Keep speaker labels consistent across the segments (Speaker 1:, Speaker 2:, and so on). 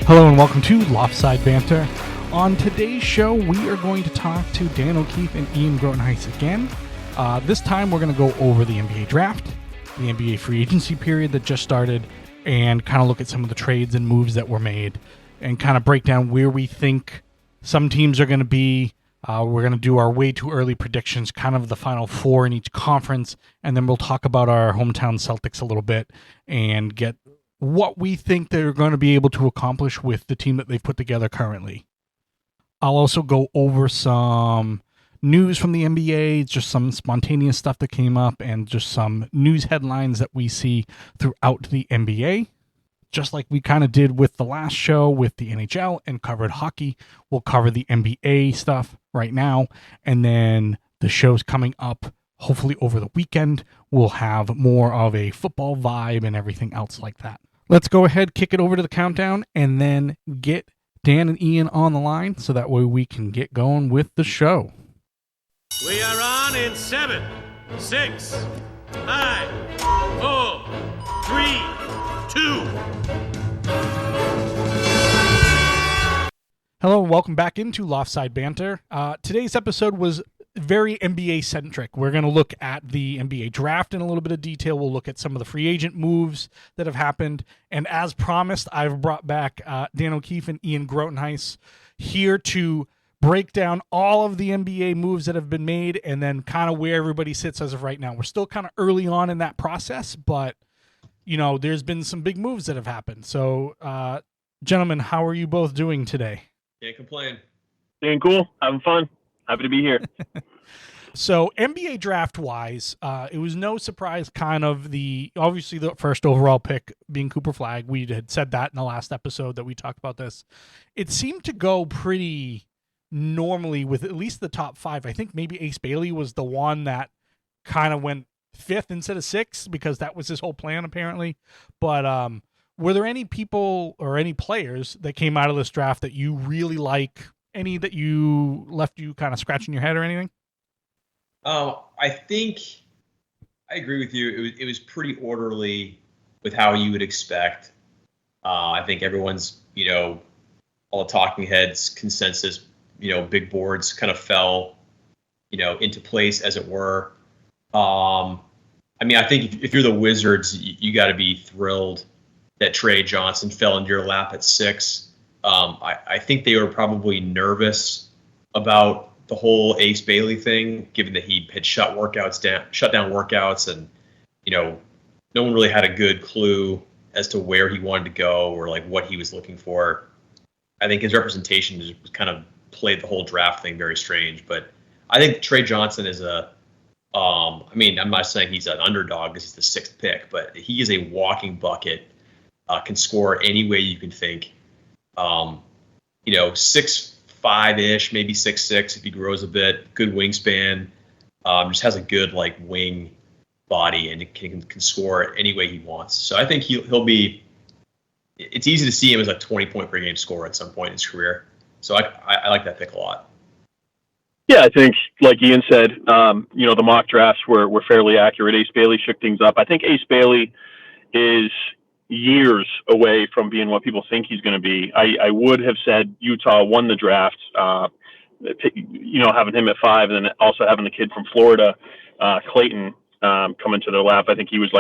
Speaker 1: Hello and welcome to Loftside Bantr. On today's show, we are going to talk to Dan O'Keefe and Ian Grotenhuis again. This time we're going to go over the NBA draft, the NBA free agency period that just started, and kind of look at some of the trades and moves that were made, and kind of break down where we think some teams are going to be. We're going to do our way too early predictions, kind of the final four in each conference, and then we'll talk about our hometown Celtics a little bit and get what we think they're going to be able to accomplish with the team that they've put together currently. I'll also go over some news from the NBA, just some spontaneous stuff that came up, and just some news headlines that we see throughout the NBA. Just like we kind of did with the last show with the NHL and covered hockey, we'll cover the NBA stuff right now, and then the shows coming up, hopefully over the weekend, we'll have more of a football vibe and everything else like that. Let's go ahead, kick it over to the countdown, and then get Dan and Ian on the line so that way we can get going with the show.
Speaker 2: We are on in 7, 6, 5, 4, 3, 2.
Speaker 1: Hello and welcome back into Loftside Bantr. Today's episode was very NBA centric. We're going to look at the NBA draft in a little bit of detail. We'll look at some of the free agent moves that have happened. And as promised, I've brought back Dan O'Keefe and Ian Grotenhuis here to break down all of the NBA moves that have been made and then kind of where everybody sits as of right now. We're still kind of early on in that process, but you know, there's been some big moves that have happened. So, gentlemen, how are you both doing today?
Speaker 3: Can't complain.
Speaker 4: Doing cool. Having fun. Happy to be here.
Speaker 1: So NBA draft wise, it was no surprise obviously the first overall pick being Cooper Flagg. We had said that in the last episode that we talked about this. It seemed to go pretty normally with at least the top five. I think maybe Ace Bailey was the one that kind of went fifth instead of sixth because that was his whole plan apparently. But were there any people or any players that came out of this draft that you really like? Any that you left you kind of scratching your head or anything?
Speaker 3: I think I agree with you. It was pretty orderly with how you would expect. I think everyone's, all the talking heads consensus, big boards kind of fell, into place as it were. I think if you're the Wizards, you got to be thrilled that Trey Johnson fell into your lap at 6. I think they were probably nervous about the whole Ace Bailey thing, given that he had shut down workouts, and no one really had a good clue as to where he wanted to go or like what he was looking for. I think his representation just kind of played the whole draft thing very strange. But I think Trey Johnson is I'm not saying he's an underdog because he's the 6th pick, but he is a walking bucket, can score any way you can think. 6'5"-ish, maybe 6'6" if he grows a bit, good wingspan, just has a good wing body and can score any way he wants. So I think he'll be, it's easy to see him as a 20-point per game scorer at some point in his career. So I like that pick a lot.
Speaker 4: Yeah, I think, like Ian said, the mock drafts were fairly accurate. Ace Bailey shook things up. I think Ace Bailey is years away from being what people think he's going to be. I would have said Utah won the draft, having him at 5, and then also having the kid from Florida, Clayton, come into their lap. I think he was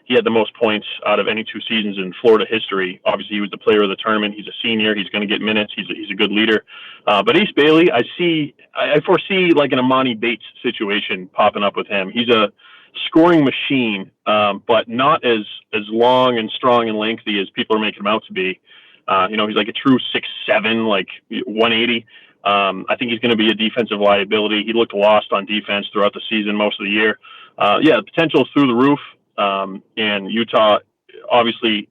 Speaker 4: he had the most points out of any 2 seasons in Florida history. Obviously, he was the player of the tournament. He's a senior. He's going to get minutes. He's a good leader. But Ace Bailey, I foresee like an Amani Bates situation popping up with him. He's a scoring machine, but not as long and strong and lengthy as people are making him out to be. He's like a true 6'7", 180. I think he's going to be a defensive liability. He looked lost on defense throughout the season, most of the year. The potential is through the roof. And Utah obviously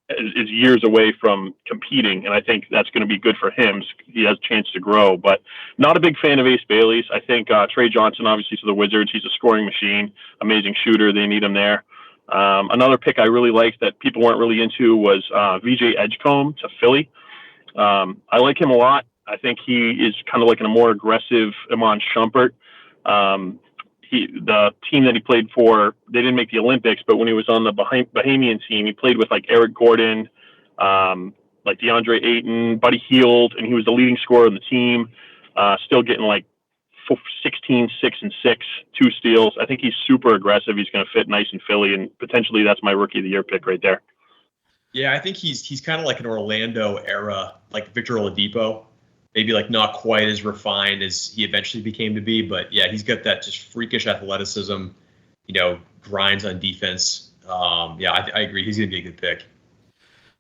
Speaker 4: is years away from competing, and I think that's going to be good for him. He has a chance to grow, but not a big fan of Ace Bailey's. I think Trey Johnson, obviously, to the Wizards, he's a scoring machine, amazing shooter. They need him there. Another pick I really liked that people weren't really into was VJ Edgecombe to Philly. I like him a lot. I think he is kind of like a more aggressive Iman Shumpert. The team that he played for, they didn't make the Olympics, but when he was on the Bahamian team, he played with like Eric Gordon, like DeAndre Ayton, Buddy Hield, and he was the leading scorer on the team. Still getting like 16, 6 and 6, 2 steals. I think he's super aggressive. He's going to fit nice in Philly, and potentially that's my rookie of the year pick right there.
Speaker 3: Yeah, I think he's kind of like an Orlando era, like Victor Oladipo. Maybe like not quite as refined as he eventually became to be, but yeah, he's got that just freakish athleticism, grinds on defense. I agree. He's going to be a good pick.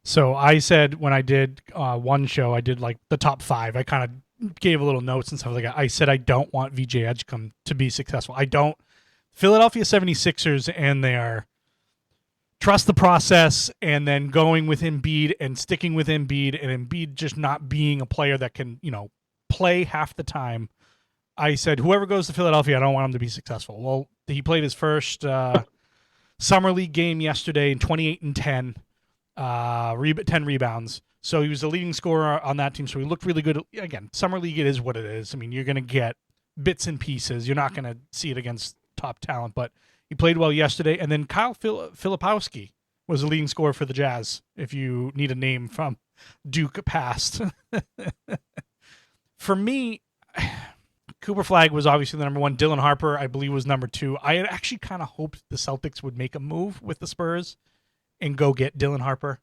Speaker 1: So I said when I did one show, I did like the top 5. I kind of gave a little notes and stuff like that. I said I don't want VJ Edgecombe to be successful. I don't. Philadelphia 76ers and their trust the process and then going with Embiid and sticking with Embiid and Embiid just not being a player that can, play half the time. I said, whoever goes to Philadelphia, I don't want him to be successful. Well, he played his first summer league game yesterday in 28 and 10, 10 rebounds. So he was the leading scorer on that team. So he looked really good. Again, summer league, it is what it is. I mean, you're going to get bits and pieces. You're not going to see it against top talent, but he played well yesterday. And then Kyle Filipowski was the leading scorer for the Jazz, if you need a name from Duke past. For me, Cooper Flagg was obviously the number 1. Dylan Harper, I believe, was number 2. I had actually kind of hoped the Celtics would make a move with the Spurs and go get Dylan Harper.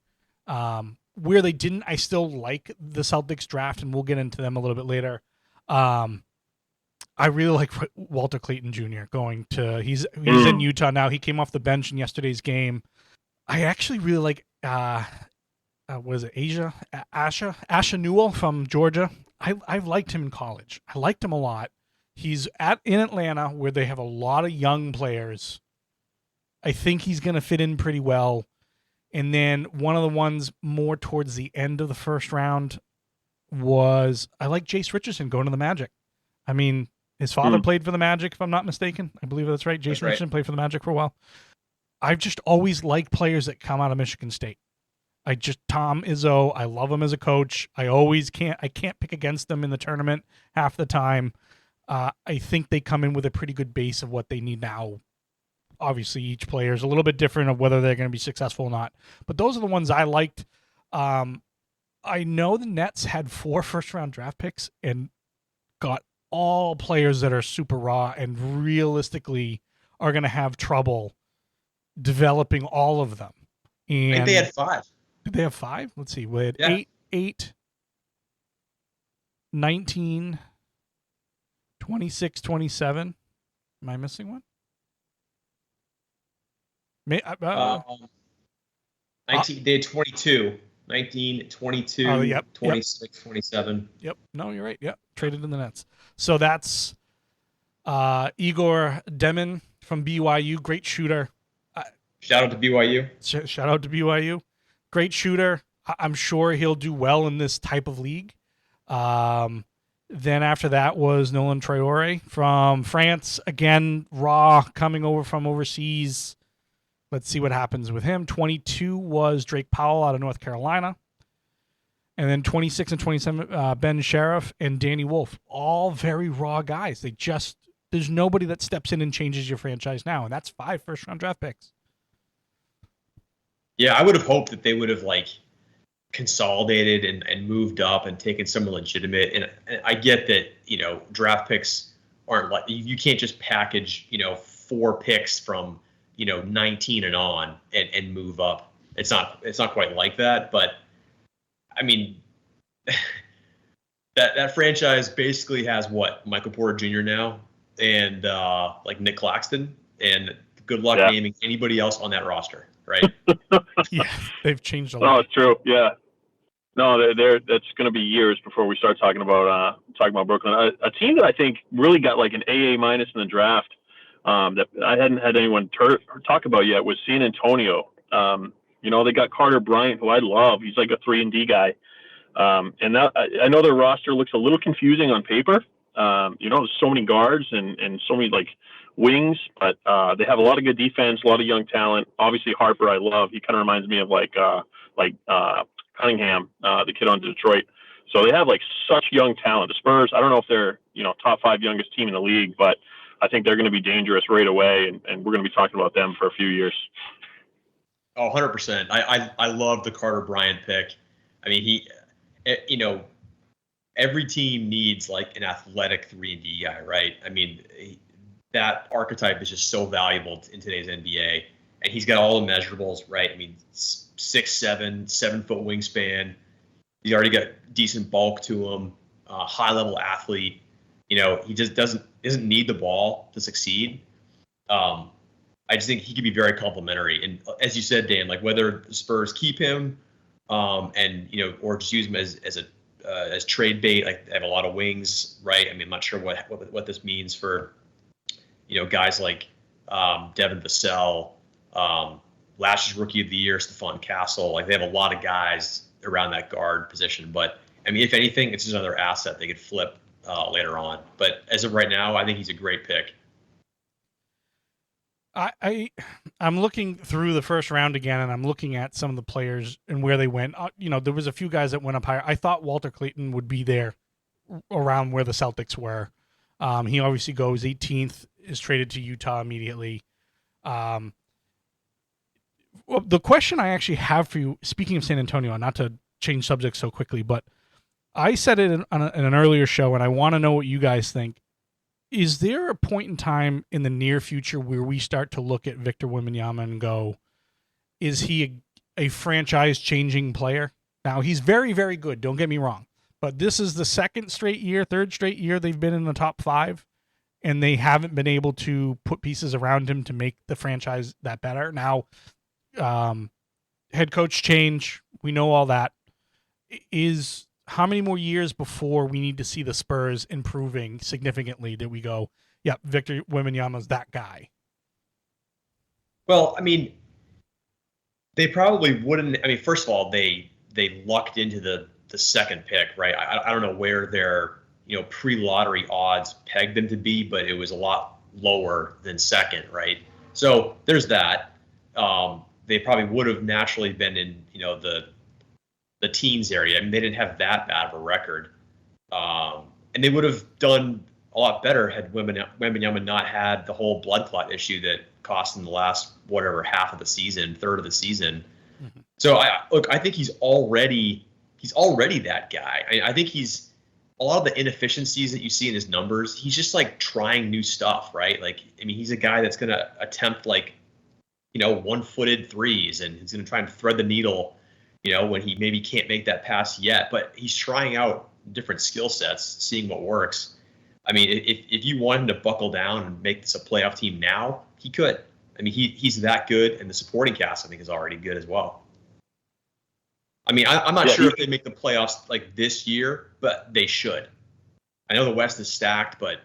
Speaker 1: Where they didn't, I still like the Celtics draft, and we'll get into them a little bit later. I really like Walter Clayton Jr. going to. He's in Utah now. He came off the bench in yesterday's game. I actually really like was it Asha Newell from Georgia. I've liked him in college. I liked him a lot. He's in Atlanta where they have a lot of young players. I think he's going to fit in pretty well. And then one of the ones more towards the end of the first round was I like Jace Richardson going to the Magic. I mean, his father played for the Magic, if I'm not mistaken. I believe that's right. Jason Richardson played for the Magic for a while. I've just always liked players that come out of Michigan State. Tom Izzo, I love him as a coach. I can't pick against them in the tournament half the time. I think they come in with a pretty good base of what they need now. Obviously, each player is a little bit different of whether they're going to be successful or not. But those are the ones I liked. I know the Nets had 4 first-round draft picks and got all players that are super raw and realistically are going to have trouble developing all of them. And
Speaker 3: I think they had 5.
Speaker 1: Did they have 5? Let's see. We had 8, 19, 26, 27. Am I missing one?
Speaker 3: 19, they had 22. 19, 22, 26, 27.
Speaker 1: Yep. No, you're right. Yep. Traded in the Nets. So that's Igor Demin from BYU. Great shooter.
Speaker 3: Shout out to BYU.
Speaker 1: Shout out to BYU. Great shooter. I'm sure he'll do well in this type of league. Then after that was Nolan Traore from France. Again, raw, coming over from overseas. Let's see what happens with him. 22 was Drake Powell out of North Carolina. And then 26 and 27, Ben Sheriff and Danny Wolf. All very raw guys. There's nobody that steps in and changes your franchise now. And that's 5 first-round draft picks.
Speaker 3: Yeah, I would have hoped that they would have consolidated and moved up and taken someone legitimate. And I get that, draft picks aren't you can't just package, 4 picks from, 19 and on and move up. It's not quite like that, but I mean, that franchise basically has Michael Porter Jr. now and Nick Claxton, and good luck naming anybody else on that roster. Right?
Speaker 1: Yeah, they've changed a lot.
Speaker 4: Oh, it's true. Yeah. No, that's going to be years before we start talking about Brooklyn. A team that I think really got like an AA- in the draft that I hadn't had anyone talk about yet was San Antonio. They got Carter Bryant, who I love. He's like a 3-and-D guy. And that, I know their roster looks a little confusing on paper. There's so many guards and so many wings, but they have a lot of good defense, a lot of young talent. Obviously Harper, I love. He kind of reminds me of Cunningham, the kid on Detroit. So they have such young talent. The Spurs, I don't know if they're top 5 youngest team in the league, but I think they're going to be dangerous right away, and we're going to be talking about them for a few years.
Speaker 3: Oh, 100%. I love the Carter Bryant pick. I mean, every team needs like an athletic 3-and-D guy, right? I mean, that archetype is just so valuable in today's NBA. And he's got all the measurables, right? I mean, 6'7", 7-foot wingspan. He's already got decent bulk to him, high-level athlete. He just doesn't need the ball to succeed. I just think he could be very complimentary. And as you said, Dan, like whether the Spurs keep him, or just use him as trade bait, like they have a lot of wings, right? I mean, I'm not sure what this means for, guys like Devin Vassell, last year's Rookie of the Year, Stephon Castle. Like they have a lot of guys around that guard position. But I mean, if anything, it's just another asset they could flip later on. But as of right now, I think he's a great pick.
Speaker 1: I'm looking through the first round again, and I'm looking at some of the players and where they went. There was a few guys that went up higher. I thought Walter Clayton would be there around where the Celtics were. He obviously goes 18th, is traded to Utah immediately. Well, the question I actually have for you, speaking of San Antonio, not to change subjects so quickly, but I said it in an earlier show, and I want to know what you guys think. Is there a point in time in the near future where we start to look at Victor Wembanyama and go, is he a franchise-changing player? Now, he's very, very good, don't get me wrong, but this is the third straight year they've been in the top 5, and they haven't been able to put pieces around him to make the franchise that better. Now, head coach change, we know all that. How many more years before we need to see the Spurs improving significantly that we go, yeah, Victor Wembanyama's that guy?
Speaker 3: Well, I mean, they probably wouldn't. I mean, first of all, they lucked into the second pick, right? I don't know where their pre-lottery odds pegged them to be, but it was a lot lower than second, right? So there's that. They probably would have naturally been in the teens area. I mean, they didn't have that bad of a record. And they would have done a lot better had Wembanyama not had the whole blood clot issue that cost them the last, half of the season, third of the season. Mm-hmm. So I think he's already that guy. I think he's a lot of the inefficiencies that you see in his numbers. He's just like trying new stuff, right? Like, I mean, he's a guy that's going to attempt one-footed threes, and he's going to try and thread the needle when he maybe can't make that pass yet, but he's trying out different skill sets, seeing what works. I mean, if you want him to buckle down and make this a playoff team now, he could. I mean, he's that good, and the supporting cast, I think, is already good as well. I mean, I'm not sure if they make the playoffs like this year, but they should. I know the West is stacked, but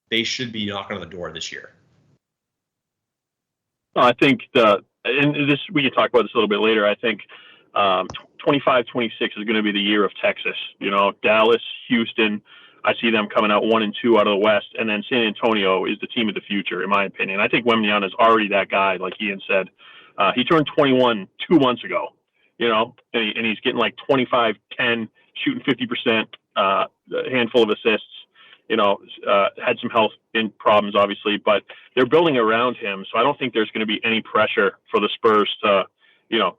Speaker 3: they should be knocking on the door this year.
Speaker 4: I think and this we can talk about this a little bit later. I think 25-26 is going to be the year of Texas. Dallas, Houston, I see them coming out 1 and 2 out of the West, and then San Antonio is the team of the future, in my opinion. I think Wembanyama is already that guy, like Ian said. He turned 21 2 months ago, and he's getting like 25, 10, shooting 50%, a handful of assists. Had some health problems, obviously, but they're building around him. So I don't think there's going to be any pressure for the Spurs to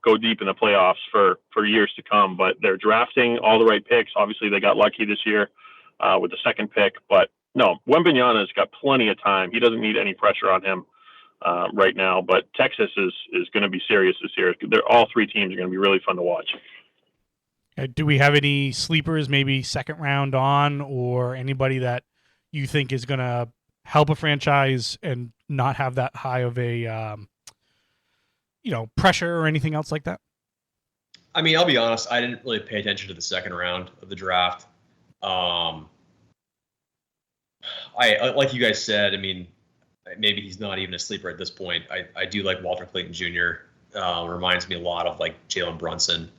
Speaker 4: go deep in the playoffs for years to come. But they're drafting all the right picks. Obviously, they got lucky this year with the second pick. But no, Wembanyama's got plenty of time. He doesn't need any pressure on him right now. But Texas is going to be serious this year. All 3 teams are going to be really fun to watch.
Speaker 1: Do we have any sleepers, maybe second round on, or anybody that you think is going to help a franchise and not have that high of a pressure or anything else like that?
Speaker 3: I mean, I'll be honest, I didn't really pay attention to the second round of the draft. I like you guys said, I mean, maybe he's not even a sleeper at this point. I do like Walter Clayton Jr. Reminds me a lot of like Jalen Brunson.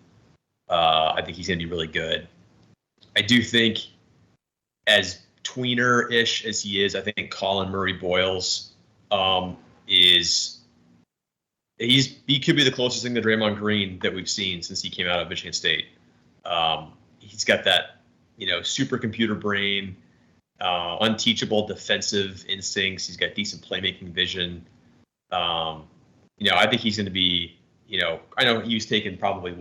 Speaker 3: I think he's going to be really good. I do think as tweener-ish as he is, I think Colin Murray-Boyles he could be the closest thing to Draymond Green that we've seen since he came out of Michigan State. He's got that, supercomputer brain, unteachable defensive instincts. He's got decent playmaking vision. I think he's going to be I know he was taken probably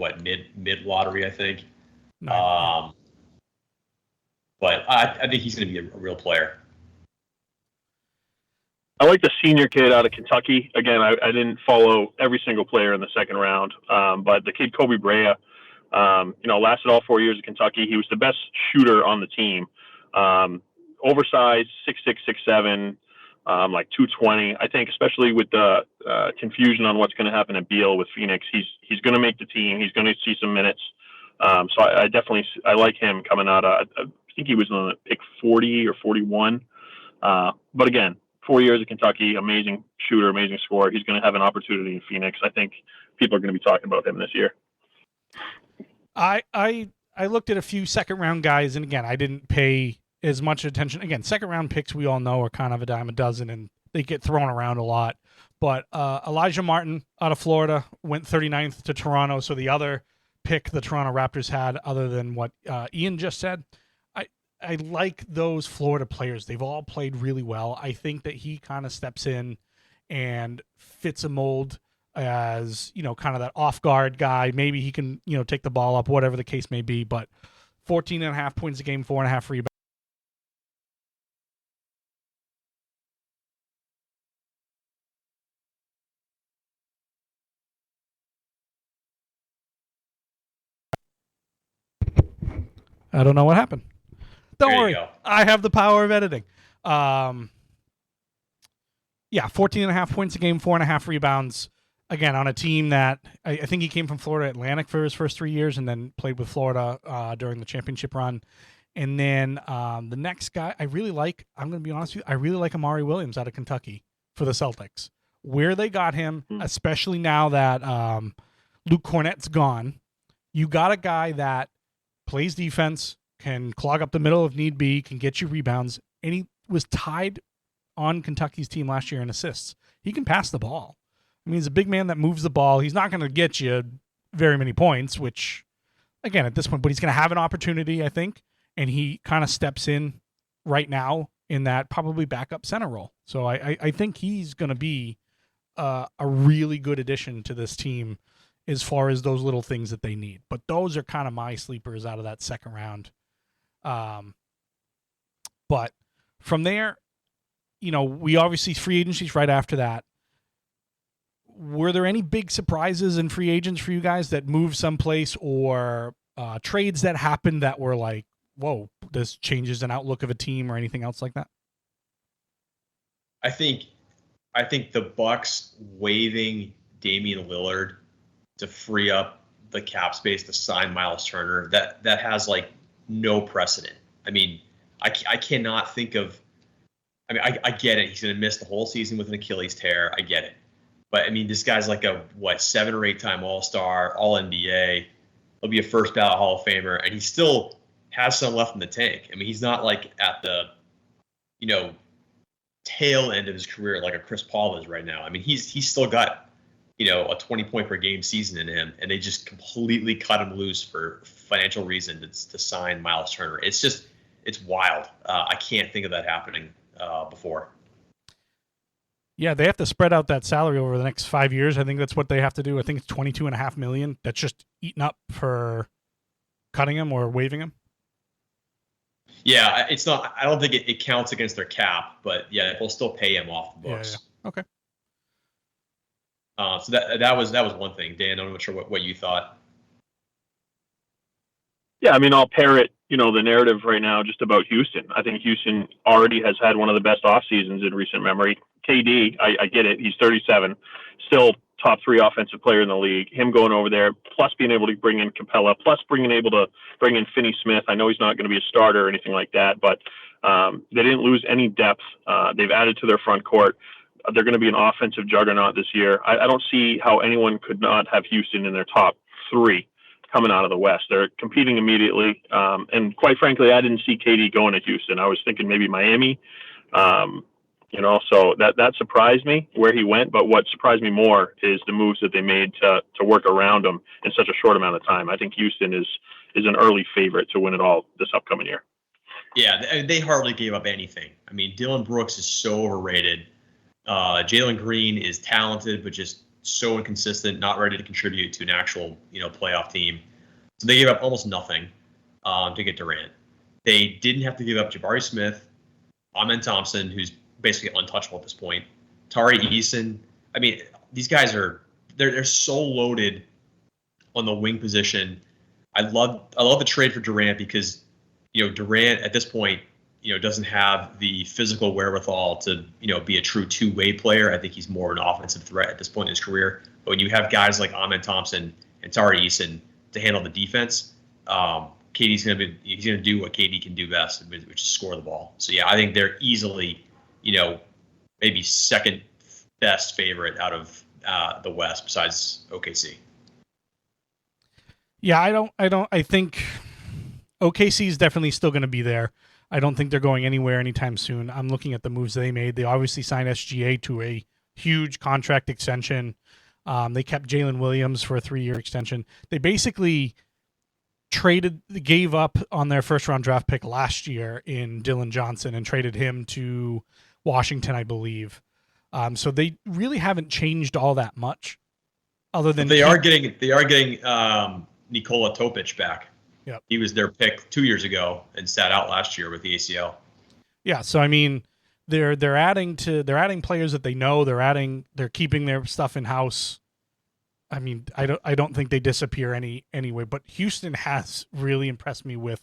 Speaker 3: mid lottery, I think.
Speaker 1: Yeah.
Speaker 3: But I think he's going to be a real player.
Speaker 4: I like the senior kid out of Kentucky. Again, I didn't follow every single player in the second round, but the kid Kobe Brea, lasted all 4 years at Kentucky. He was the best shooter on the team. Oversized, 6'6", 6'7", like 220. I think especially with the confusion on what's going to happen at Beal with Phoenix, he's going to make the team. He's going to see some minutes. So I definitely like him coming out. I think he was on pick 40 or 41. But again, 4 years at Kentucky, amazing shooter, amazing scorer. He's going to have an opportunity in Phoenix. I think people are going to be talking about him this year.
Speaker 1: I looked at a few second round guys, and again, I didn't pay as much attention. Again, second round picks we all know are kind of a dime a dozen, and they get thrown around a lot. But Elijah Martin out of Florida went 39th to Toronto, so the other pick the Toronto Raptors had, other than what Ian just said. I like those Florida players. They've all played really well. I think that he kind of steps in and fits a mold as, kind of that off-guard guy. Maybe he can, take the ball up, whatever the case may be. But 14.5 points a game, 4.5 rebounds. I don't know what happened. Don't worry. I have the power of editing. 14.5 points a game, 4.5 rebounds. Again, on a team that I think he came from Florida Atlantic for his first 3 years and then played with Florida during the championship run. And then the next guy I really like, I'm going to be honest with you, I really like Amari Williams out of Kentucky for the Celtics. Where they got him, especially now that Luke Cornett's gone, you got a guy that plays defense, can clog up the middle if need be, can get you rebounds, and he was tied on Kentucky's team last year in assists. He can pass the ball. I mean, he's a big man that moves the ball. He's not going to get you very many points, which, again, at this point, but he's going to have an opportunity, I think, and he kind of steps in right now in that probably backup center role. So I think he's going to be a really good addition to this team as far as those little things that they need. But those are kind of my sleepers out of that second round. But from there, we obviously free agencies right after that. Were there any big surprises in free agents for you guys that moved someplace, or trades that happened that were like, whoa, this changes an outlook of a team or anything else like that?
Speaker 3: I think the Bucks waiving Damian Lillard to free up the cap space to sign Miles Turner, that has like no precedent. I mean, I cannot think of. I mean, I get it. He's going to miss the whole season with an Achilles tear. I get it. But, I mean, this guy's like a, 7 or 8 time All-Star, All-NBA. He'll be a first ballot Hall of Famer, and he still has some left in the tank. I mean, he's not like at the, tail end of his career like a Chris Paul is right now. I mean, he's still got, a 20-point per game season in him, and they just completely cut him loose for financial reasons to sign Miles Turner. It's wild. I can't think of that happening before.
Speaker 1: Yeah, they have to spread out that salary over the next 5 years. I think that's what they have to do. I think it's $22.5 million. That's just eaten up for cutting him or waiving him.
Speaker 3: Yeah, it's not. I don't think it counts against their cap, but yeah, they'll still pay him off the books.
Speaker 1: Yeah. Okay.
Speaker 3: So that was one thing. Dan, I'm not sure what you thought.
Speaker 4: Yeah, I mean, I'll parrot, the narrative right now just about Houston. I think Houston already has had one of the best off seasons in recent memory. KD, I get it. He's 37, still top 3 offensive player in the league. Him going over there, plus being able to bring in Capella, plus able to bring in Finney-Smith. I know he's not going to be a starter or anything like that, but they didn't lose any depth. They've added to their front court. They're going to be an offensive juggernaut this year. I don't see how anyone could not have Houston in their top 3 coming out of the West. They're competing immediately. And quite frankly, I didn't see KD going to Houston. I was thinking maybe Miami. So that surprised me where he went. But what surprised me more is the moves that they made to work around him in such a short amount of time. I think Houston is an early favorite to win it all this upcoming year.
Speaker 3: Yeah, they hardly gave up anything. I mean, Dylan Brooks is so overrated. Jalen Green is talented, but just so inconsistent, not ready to contribute to an actual, playoff team. So they gave up almost nothing to get Durant. They didn't have to give up Jabari Smith, Amen Thompson, who's basically untouchable at this point, Tari Eason. I mean, these guys they're so loaded on the wing position. I love the trade for Durant because Durant at this point doesn't have the physical wherewithal to be a true two-way player. I think he's more an offensive threat at this point in his career. But when you have guys like Amen Thompson and Tari Eason to handle the defense, KD's he's gonna do what KD can do best, which is score the ball. So yeah, I think they're easily maybe second best favorite out of the West besides OKC.
Speaker 1: Yeah, I think OKC is definitely still going to be there. I don't think they're going anywhere anytime soon. I'm looking at the moves they made. They obviously signed SGA to a huge contract extension. They kept Jalen Williams for a 3-year extension. They basically gave up on their first-round draft pick last year in Dylan Johnson and traded him to Washington, I believe. So they really haven't changed all that much, other than
Speaker 3: they are getting Nikola Topic back.
Speaker 1: Yep.
Speaker 3: He was their pick 2 years ago and sat out last year with the ACL.
Speaker 1: Yeah, so I mean, they're adding players that they know. They're keeping their stuff in house. I mean, I don't think they disappear anyway. But Houston has really impressed me with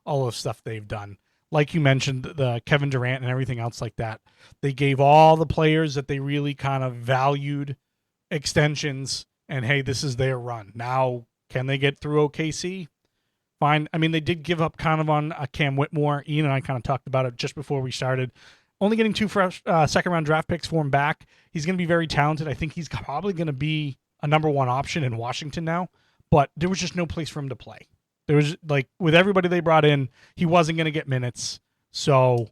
Speaker 1: all the stuff they've done. Like you mentioned, the Kevin Durant and everything else like that. They gave all the players that they really kind of valued extensions, and hey, this is their run. Now, can they get through OKC? Fine. I mean, they did give up kind of on Cam Whitmore. Ian and I kind of talked about it just before we started. Only getting 2 fresh second-round draft picks for him back. He's going to be very talented. I think he's probably going to be a number 1 option in Washington now, but there was just no place for him to play. There was, with everybody they brought in, he wasn't going to get minutes. So,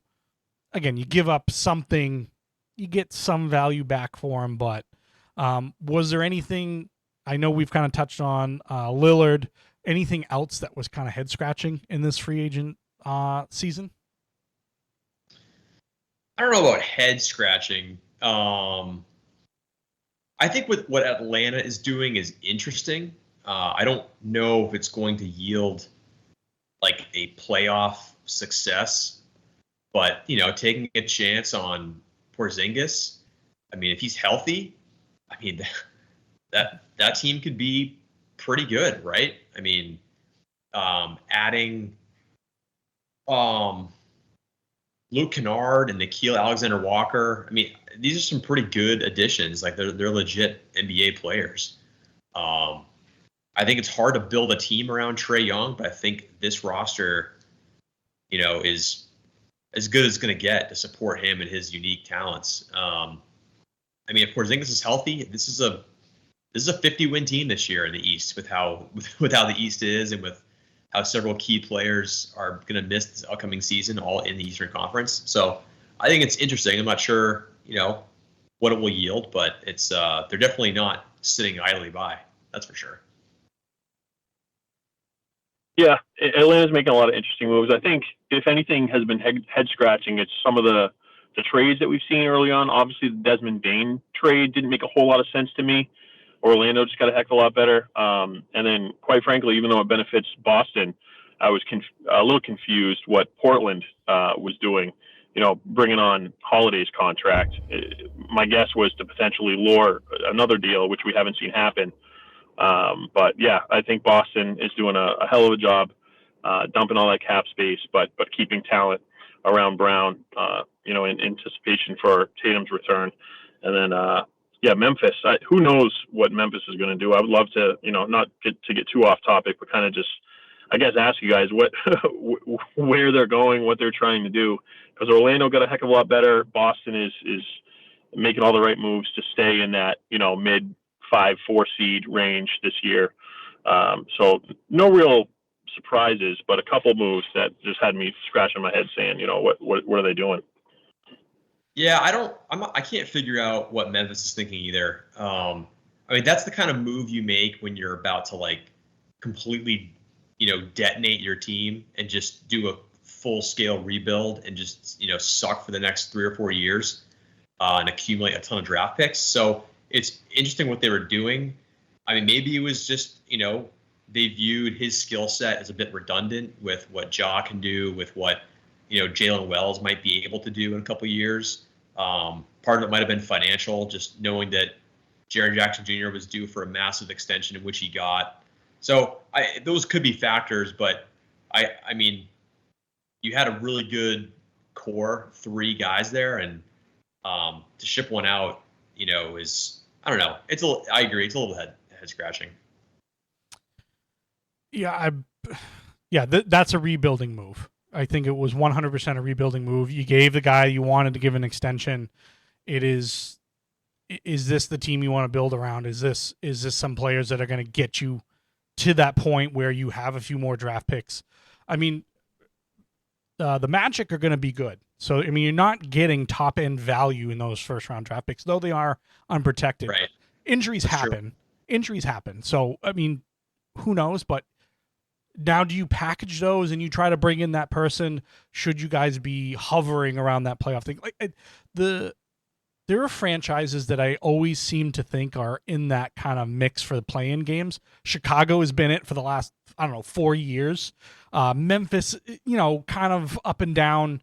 Speaker 1: again, you give up something, you get some value back for him, but was there anything, I know we've kind of touched on Lillard, anything else that was kind of head-scratching in this free agent season?
Speaker 3: I don't know about head-scratching. I think what Atlanta is doing is interesting. I don't know if it's going to yield like a playoff success, but taking a chance on Porzingis, I mean, if he's healthy, I mean that team could be pretty good, right? I mean, adding Luke Kennard and Nickeil Alexander-Walker. I mean, these are some pretty good additions. Like they're legit NBA players. I think it's hard to build a team around Trae Young, but I think this roster, is as good as it's going to get to support him and his unique talents. I mean, if Porzingis is healthy, this is a 50-win team this year in the East with how the East is and with how several key players are going to miss this upcoming season, all in the Eastern Conference. So I think it's interesting. I'm not sure, what it will yield, but it's they're definitely not sitting idly by. That's for sure.
Speaker 4: Yeah, Atlanta's making a lot of interesting moves. I think if anything has been head scratching, it's some of the trades that we've seen early on. Obviously, the Desmond Bane trade didn't make a whole lot of sense to me. Orlando just got a heck of a lot better. And then, quite frankly, even though it benefits Boston, I was a little confused what Portland was doing, bringing on Holiday's contract. My guess was to potentially lure another deal, which we haven't seen happen. But, yeah, I think Boston is doing a hell of a job dumping all that cap space, but keeping talent around Brown, in anticipation for Tatum's return. And then, Memphis. Who knows what Memphis is going to do? I would love to, not get too off topic, but kind of just, I guess, ask you guys where they're going, what they're trying to do. Because Orlando got a heck of a lot better. Boston is making all the right moves to stay in that, mid 5-4 seed range this year. So no real surprises, but a couple moves that just had me scratching my head, saying, what are they doing?
Speaker 3: Yeah, I can't figure out what Memphis is thinking either. I mean, that's the kind of move you make when you're about to completely, detonate your team and just do a full scale rebuild and just, suck for the next 3 or 4 years and accumulate a ton of draft picks. So it's interesting what they were doing. I mean, maybe it was just, they viewed his skill set as a bit redundant with what Ja can do, with what, Jalen Wells might be able to do in a couple of years. Part of it might have been financial, just knowing that Jaren Jackson Jr. was due for a massive extension, in which he got. So those could be factors, but I mean, you had a really good core 3 guys there, and to ship one out, is, I don't know. I agree. It's a little head scratching.
Speaker 1: Yeah, that's a rebuilding move. I think it was 100% a rebuilding move. You gave the guy you wanted to give an extension. Is this the team you want to build around? Is this some players that are going to get you to that point where you have a few more draft picks? I mean, the Magic are going to be good. So, I mean, you're not getting top end value in those first round draft picks, though they are unprotected.
Speaker 3: Right.
Speaker 1: Injuries happen. Injuries happen. So, I mean, who knows? But now, do you package those and you try to bring in that person? Should you guys be hovering around that playoff thing? There are franchises that I always seem to think are in that kind of mix for the play-in games. Chicago has been it for the last, 4 years. Memphis, kind of up and down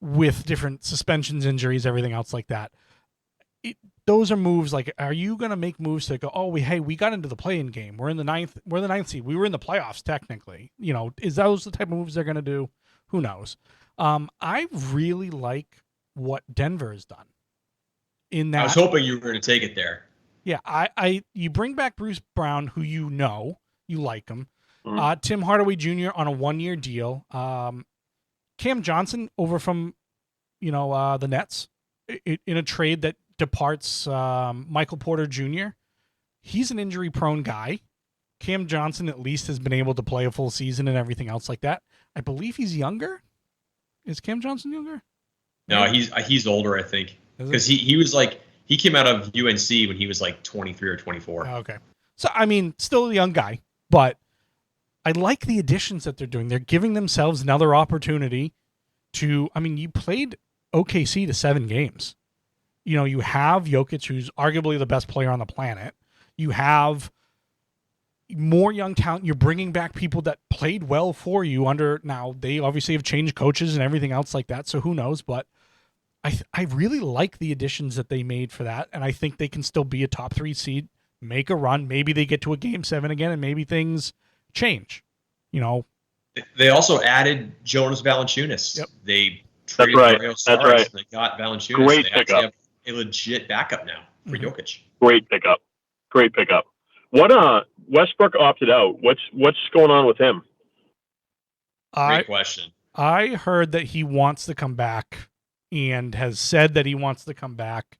Speaker 1: with different suspensions, injuries, everything else like that. Those are moves. Like, are you going to make moves to go, we got into the play-in game. We're the ninth seed. We were in the playoffs technically. Is those the type of moves they're going to do? Who knows? I really like what Denver has done. I
Speaker 3: was hoping you were going to take it there.
Speaker 1: Yeah, you bring back Bruce Brown, who you like him.
Speaker 4: Mm-hmm.
Speaker 1: Tim Hardaway Jr. on a 1-year deal. Cam Johnson over from, the Nets in a trade that departs Michael Porter Jr. He's an injury-prone guy. Cam Johnson at least has been able to play a full season and everything else like that. I believe he's younger. Is Cam Johnson younger?
Speaker 3: No, he's older, I think. Because he was he came out of UNC when he was 23 or 24.
Speaker 1: Okay. So, I mean, still a young guy, but I like the additions that they're doing. They're giving themselves another opportunity to, you played OKC to 7 games. You have Jokic, who's arguably the best player on the planet. You have more young talent. You're bringing back people that played well for you now they obviously have changed coaches and everything else like that. So who knows, but I really like the additions that they made for that, and I think they can still be a top 3 seed, make a run. Maybe they get to a Game 7 again, and maybe things change.
Speaker 3: They also added Jonas Valanciunas.
Speaker 1: Yep.
Speaker 3: They traded Mario Saric. They got Valanciunas.
Speaker 4: Great
Speaker 3: they
Speaker 4: pickup.
Speaker 3: have a legit backup now for Jokic.
Speaker 4: Great pickup. What Westbrook opted out. What's going on with him?
Speaker 3: Great question.
Speaker 1: I heard that he wants to come back and has said that he wants to come back.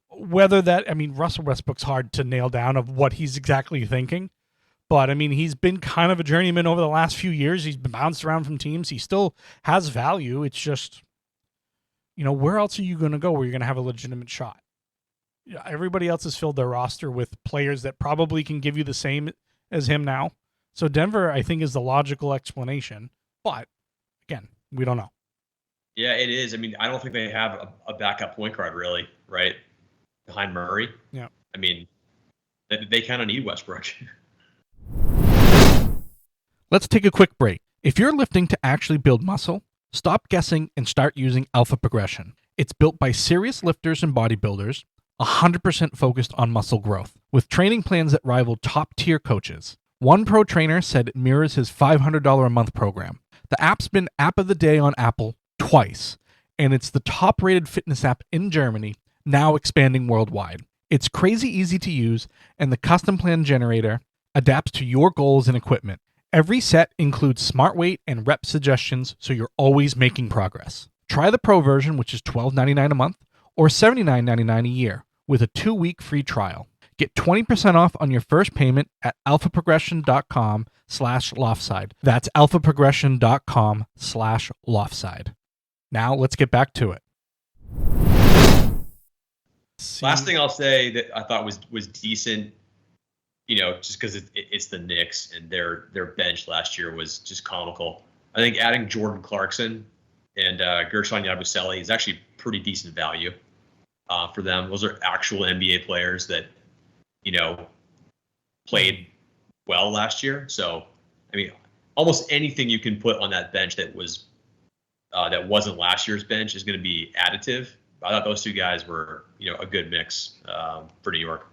Speaker 1: Whether that, Russell Westbrook's hard to nail down of what he's exactly thinking. But, he's been kind of a journeyman over the last few years. He's been bounced around from teams. He still has value. It's just, where else are you going to go where you're going to have a legitimate shot? Everybody else has filled their roster with players that probably can give you the same as him now. So Denver, I think, is the logical explanation. But, again, we don't know.
Speaker 3: Yeah, it is. I don't think they have a backup point guard, really, right? Behind Murray.
Speaker 1: Yeah.
Speaker 3: They kind of need Westbrook.
Speaker 1: Let's take a quick break. If you're lifting to actually build muscle, stop guessing and start using Alpha Progression. It's built by serious lifters and bodybuilders, 100% focused on muscle growth, with training plans that rival top-tier coaches. One pro trainer said it mirrors his $500 a month program. The app's been App of the Day on Apple twice, and it's the top-rated fitness app in Germany, now expanding worldwide. It's crazy easy to use, and the custom plan generator adapts to your goals and equipment. Every set includes smart weight and rep suggestions, so you're always making progress. Try the pro version, which is $12.99 a month, or $79.99 a year, with a 2-week free trial. Get 20% off on your first payment at alphaprogression.com/loftside. That's alphaprogression.com/loftside. Now let's get back to it.
Speaker 3: Last thing I'll say that I thought was decent, just because it's the Knicks and their bench last year was just comical. I think adding Jordan Clarkson and Gershon Yabusele is actually pretty decent value. for them. Those are actual NBA players that, played well last year. So, I mean, almost anything you can put on that bench that wasn't last year's bench is going to be additive. I thought those two guys were, a good mix for New York.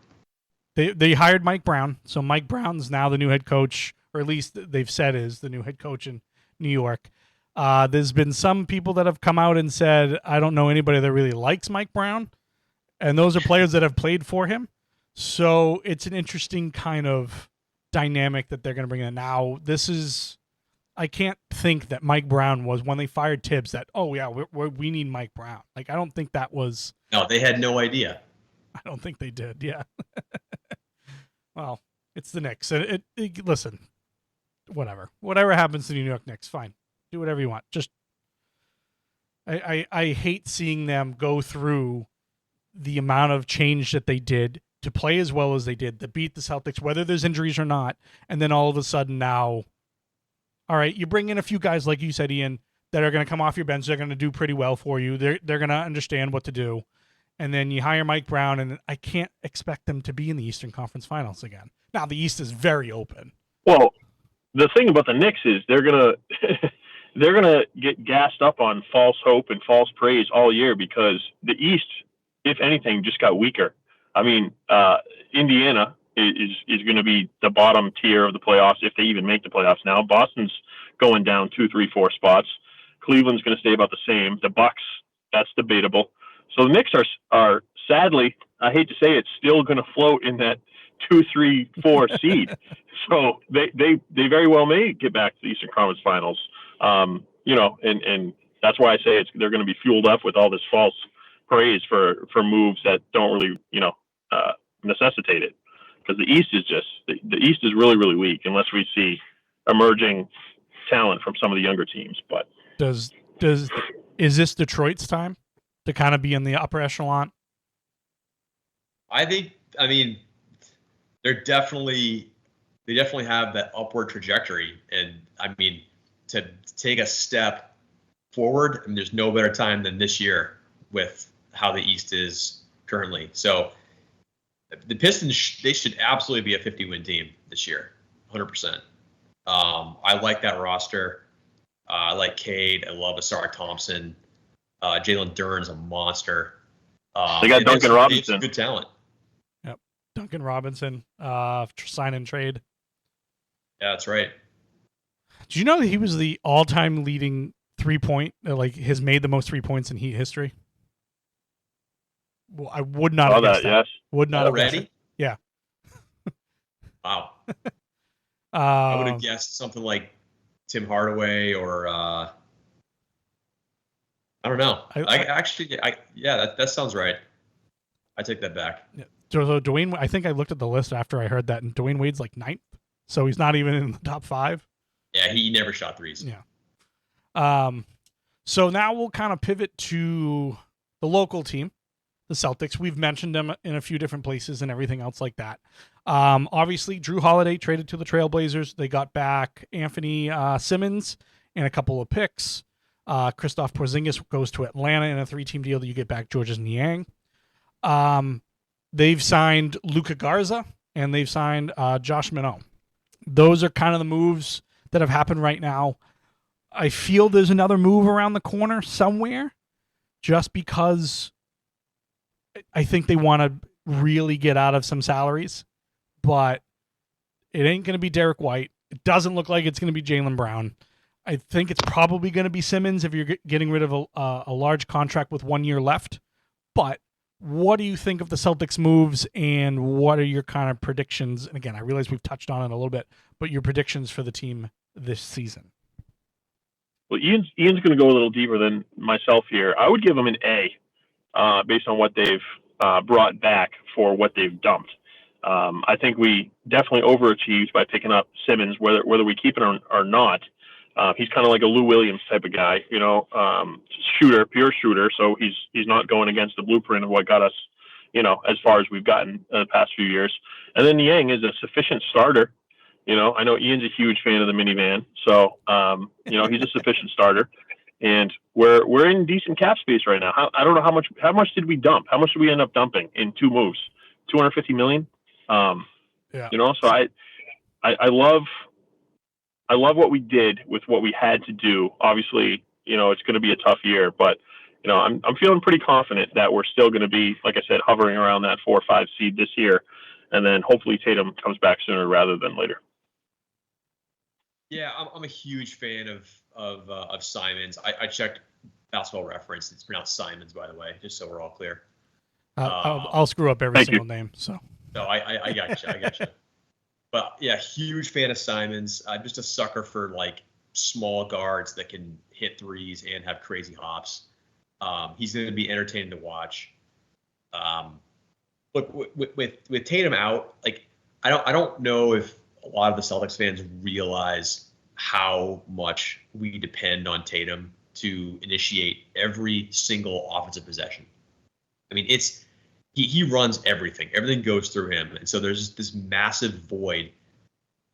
Speaker 1: They hired Mike Brown, so Mike Brown's now the new head coach, or at least they've said is the new head coach in New York. There's been some people that have come out and said, I don't know anybody that really likes Mike Brown, and those are players that have played for him. So it's an interesting kind of dynamic that they're going to bring in. Now, I can't think that Mike Brown was, when they fired Tibbs, that, oh, yeah, we need Mike Brown. Like, I don't think that was.
Speaker 3: No, they had no idea.
Speaker 1: I don't think they did, yeah. Well, it's the Knicks. Listen, whatever. Whatever happens to the New York Knicks, fine. Do whatever you want. Just, I hate seeing them go through the amount of change that they did to play as well as they did, to beat the Celtics, whether there's injuries or not, and then all of a sudden now, all right, you bring in a few guys, like you said, Ian, that are going to come off your bench. They're going to do pretty well for you. They're going to understand what to do. And then you hire Mike Brown, and I can't expect them to be in the Eastern Conference Finals again. Now, the East is very open.
Speaker 4: Well, the thing about the Knicks is they're gonna get gassed up on false hope and false praise all year, because the East, if anything, just got weaker. I mean, Indiana is going to be the bottom tier of the playoffs if they even make the playoffs now. Boston's going down 2, 3, 4 spots. Cleveland's going to stay about the same. The Bucks, that's debatable. So the Knicks are sadly, I hate to say it, still going to float in that 2, 3, 4 seed. So they very well may get back to the Eastern Conference Finals. And that's why I say they're going to be fueled up with all this false praise for moves that don't really, necessitate it. Because the East is really, really weak unless we see emerging talent from some of the younger teams. But
Speaker 1: is this Detroit's time to kind of be in the upper echelon?
Speaker 3: I mean, they definitely have that upward trajectory, and I mean, to take a step forward, I mean, there's no better time than this year with how the East is currently. So the Pistons, they should absolutely be a 50-win team this year, 100%. I like that roster. I like Cade. I love Asar Thompson. Jalen Duren's a monster.
Speaker 4: They got Duncan Robinson.
Speaker 3: Good talent.
Speaker 1: Yep. Duncan Robinson, sign and trade.
Speaker 3: Yeah, that's right.
Speaker 1: Do you know that he was the all-time leading 3-point, has made the most 3 points in Heat history? Well, I would not have guessed that.
Speaker 4: Yes.
Speaker 1: Would not
Speaker 3: already?
Speaker 1: have guessed it. Yeah.
Speaker 3: Wow. I would have guessed something like Tim Hardaway or I don't know. That sounds right. I take that back.
Speaker 1: Yeah. So Dwayne, I think I looked at the list after I heard that, and Dwayne Wade's like 9th, so he's not even in the top 5.
Speaker 3: Yeah, he never shot threes.
Speaker 1: Yeah. So now we'll kind of pivot to the local team, the Celtics. We've mentioned them in a few different places and everything else like that. Obviously, Drew Holiday traded to the Trailblazers. They got back Anthony Simmons and a couple of picks. Kristaps Porzingis goes to Atlanta in a 3-team deal that you get back Georges Niang. They've signed Luka Garza, and they've signed Josh Minot. Those are kind of the moves that have happened right now. I feel there's another move around the corner somewhere, just because I think they want to really get out of some salaries, but it ain't going to be Derek White. It doesn't look like it's going to be Jaylen Brown. I think it's probably going to be Simmons if you're getting rid of a large contract with 1 year left. But what do you think of the Celtics moves, and what are your kind of predictions? And again, I realize we've touched on it a little bit, but your predictions for the team this season.
Speaker 4: Well, Ian's going to go a little deeper than myself here. I would give them an A based on what they've brought back for what they've dumped. I think we definitely overachieved by picking up Simmons, whether we keep it or not. He's kind of like a Lou Williams type of guy, pure shooter. So he's not going against the blueprint of what got us, as far as we've gotten the past few years. And then Niang is a sufficient starter. I know Ian's a huge fan of the minivan, so he's a sufficient starter. And we're in decent cap space right now. I don't know how much did we dump? How much did we end up dumping in 2 moves? 250 million.
Speaker 1: Yeah.
Speaker 4: So I love what we did with what we had to do. Obviously, it's going to be a tough year, but I'm feeling pretty confident that we're still going to be, like I said, hovering around that 4 or 5 seed this year, and then hopefully Tatum comes back sooner rather than later.
Speaker 3: Yeah, I'm a huge fan of Simons. I checked Basketball Reference. It's pronounced Simons, by the way, just so we're all clear.
Speaker 1: I'll screw up every single name. So.
Speaker 3: No, I got you. I got you. But yeah, huge fan of Simons. I'm just a sucker for like small guards that can hit threes and have crazy hops. He's going to be entertaining to watch. Look, with Tatum out, like I don't know if a lot of the Celtics fans realize how much we depend on Tatum to initiate every single offensive possession. I mean, he runs everything. Everything goes through him. And so there's this massive void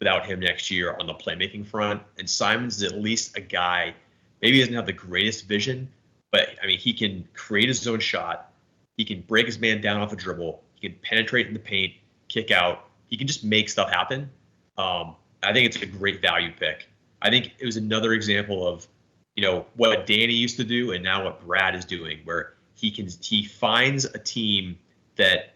Speaker 3: without him next year on the playmaking front. And Simons is at least a guy, maybe he doesn't have the greatest vision, but I mean, he can create his own shot. He can break his man down off a dribble. He can penetrate in the paint, kick out. He can just make stuff happen. I think it's a great value pick. I think it was another example of, what Danny used to do and now what Brad is doing, where he finds a team that,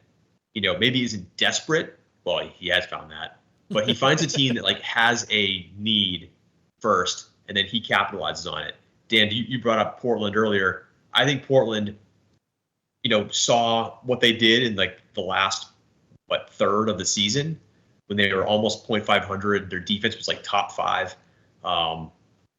Speaker 3: maybe isn't desperate. Well, he has found that, but he finds a team that like has a need first, and then he capitalizes on it. Dan, you brought up Portland earlier. I think Portland, saw what they did in like the last third of the season when they were almost .500. Their defense was like top 5.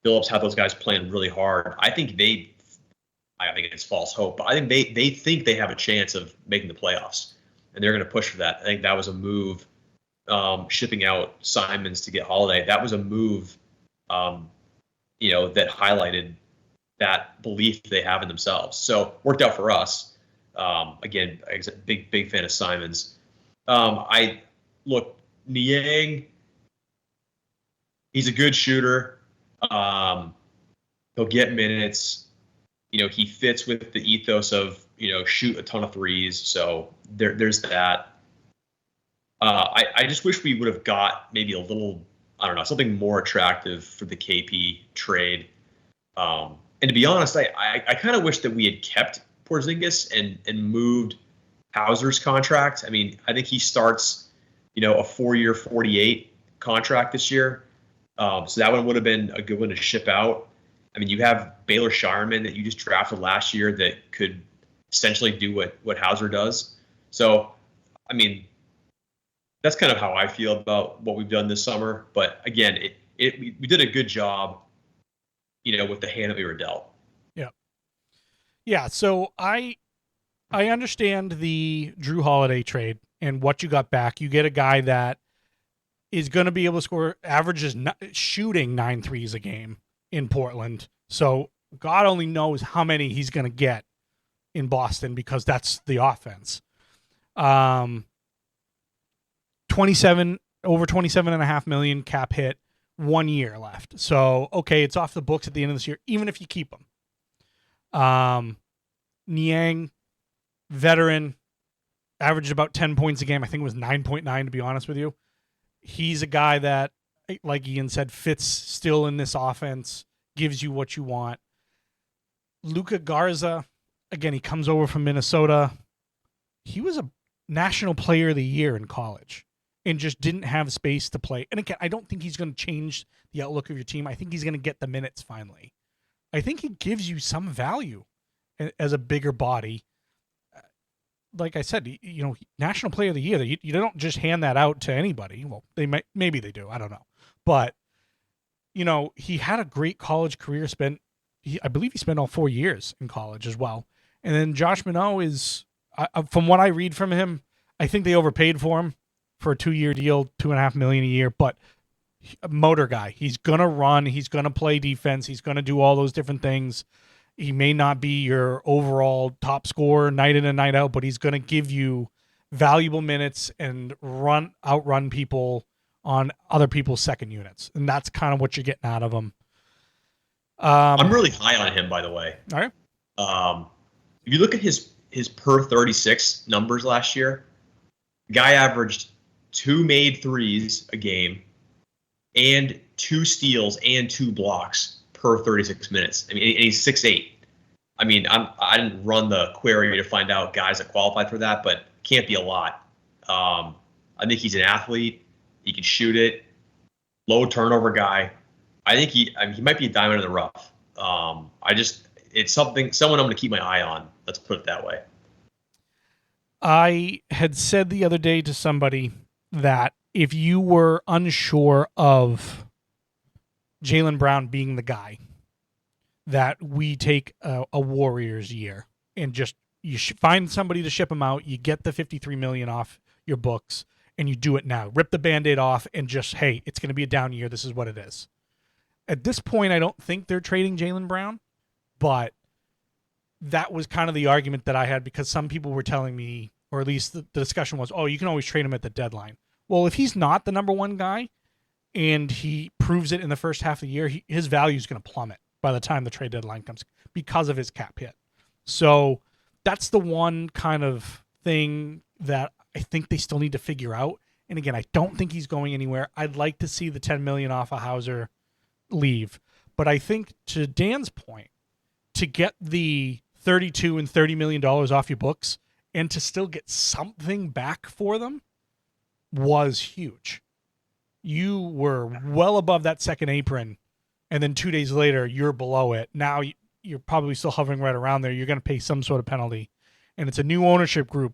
Speaker 3: Phillips had those guys playing really hard. I think it's false hope, but I think they think they have a chance of making the playoffs, and they're going to push for that. I think that was a move, shipping out Simons to get Holiday. That was a move, that highlighted that belief they have in themselves. So worked out for us. Again, big fan of Simons. Niang, he's a good shooter. He'll get minutes. He fits with the ethos of, shoot a ton of threes. So there's that. I just wish we would have got maybe a little, I don't know, something more attractive for the KP trade. And to be honest, I kind of wish that we had kept Porzingis and moved Hauser's contract. I mean, I think he starts, a 4-year, 48 contract this year. So that one would have been a good one to ship out. I mean, you have Baylor Shireman that you just drafted last year that could essentially do what Hauser does. So, I mean, that's kind of how I feel about what we've done this summer. But again, we did a good job, with the hand that we were dealt.
Speaker 1: Yeah. Yeah. So I understand the Drew Holiday trade and what you got back. You get a guy that is going to be able to score, averages shooting 9 threes a game in Portland. So God only knows how many he's going to get in Boston because that's the offense. 27.5 million cap hit, 1 year left. So, okay, it's off the books at the end of this year, even if you keep him. Niang, veteran, averaged about 10 points a game. I think it was 9.9 to be honest with you. He's a guy that, like Ian said, fits still in this offense, gives you what you want. Luka Garza, again, he comes over from Minnesota. He was a National Player of the Year in college and just didn't have space to play. And again, I don't think he's going to change the outlook of your team. I think he's going to get the minutes finally. I think he gives you some value as a bigger body. Like I said, National Player of the Year, you don't just hand that out to anybody. Well, maybe they do. I don't know. But, he had a great college career. I believe he spent all 4 years in college as well. And then Josh Minot is, from what I read from him, I think they overpaid for him for a 2-year deal, $2.5 million a year. But a motor guy, he's gonna run, he's gonna play defense, he's gonna do all those different things. He may not be your overall top scorer night in and night out, but he's going to give you valuable minutes and outrun people on other people's second units. And that's kind of what you're getting out of him.
Speaker 3: I'm really high on him, by the way.
Speaker 1: All right.
Speaker 3: If you look at his per 36 numbers last year, the guy averaged 2 made threes a game and 2 steals and 2 blocks per 36 minutes. I mean, and he's 6'8". I mean, I didn't run the query to find out guys that qualified for that, but can't be a lot. I think he's an athlete. He can shoot it. Low turnover guy. I think he might be a diamond in the rough. It's someone I'm going to keep my eye on. Let's put it that way.
Speaker 1: I had said the other day to somebody that if you were unsure of Jaylen Brown being the guy, that we take a Warriors year and just you find somebody to ship him out. You get the $53 million off your books, and you do it now. Rip the Band-Aid off and just, hey, it's going to be a down year. This is what it is. At this point, I don't think they're trading Jaylen Brown, but that was kind of the argument that I had because some people were telling me, or at least the discussion was, oh, you can always trade him at the deadline. Well, if he's not the number one guy and he proves it in the first half of the year, his value is going to plummet by the time the trade deadline comes because of his cap hit. So that's the one kind of thing that I think they still need to figure out. And again, I don't think he's going anywhere. I'd like to see the $10 million off of Hauser leave. But I think to Dan's point, to get the $32 and $30 million off your books and to still get something back for them was huge. You were well above that second apron, and then 2 days later, you're below it. Now you're probably still hovering right around there. You're going to pay some sort of penalty, and it's a new ownership group.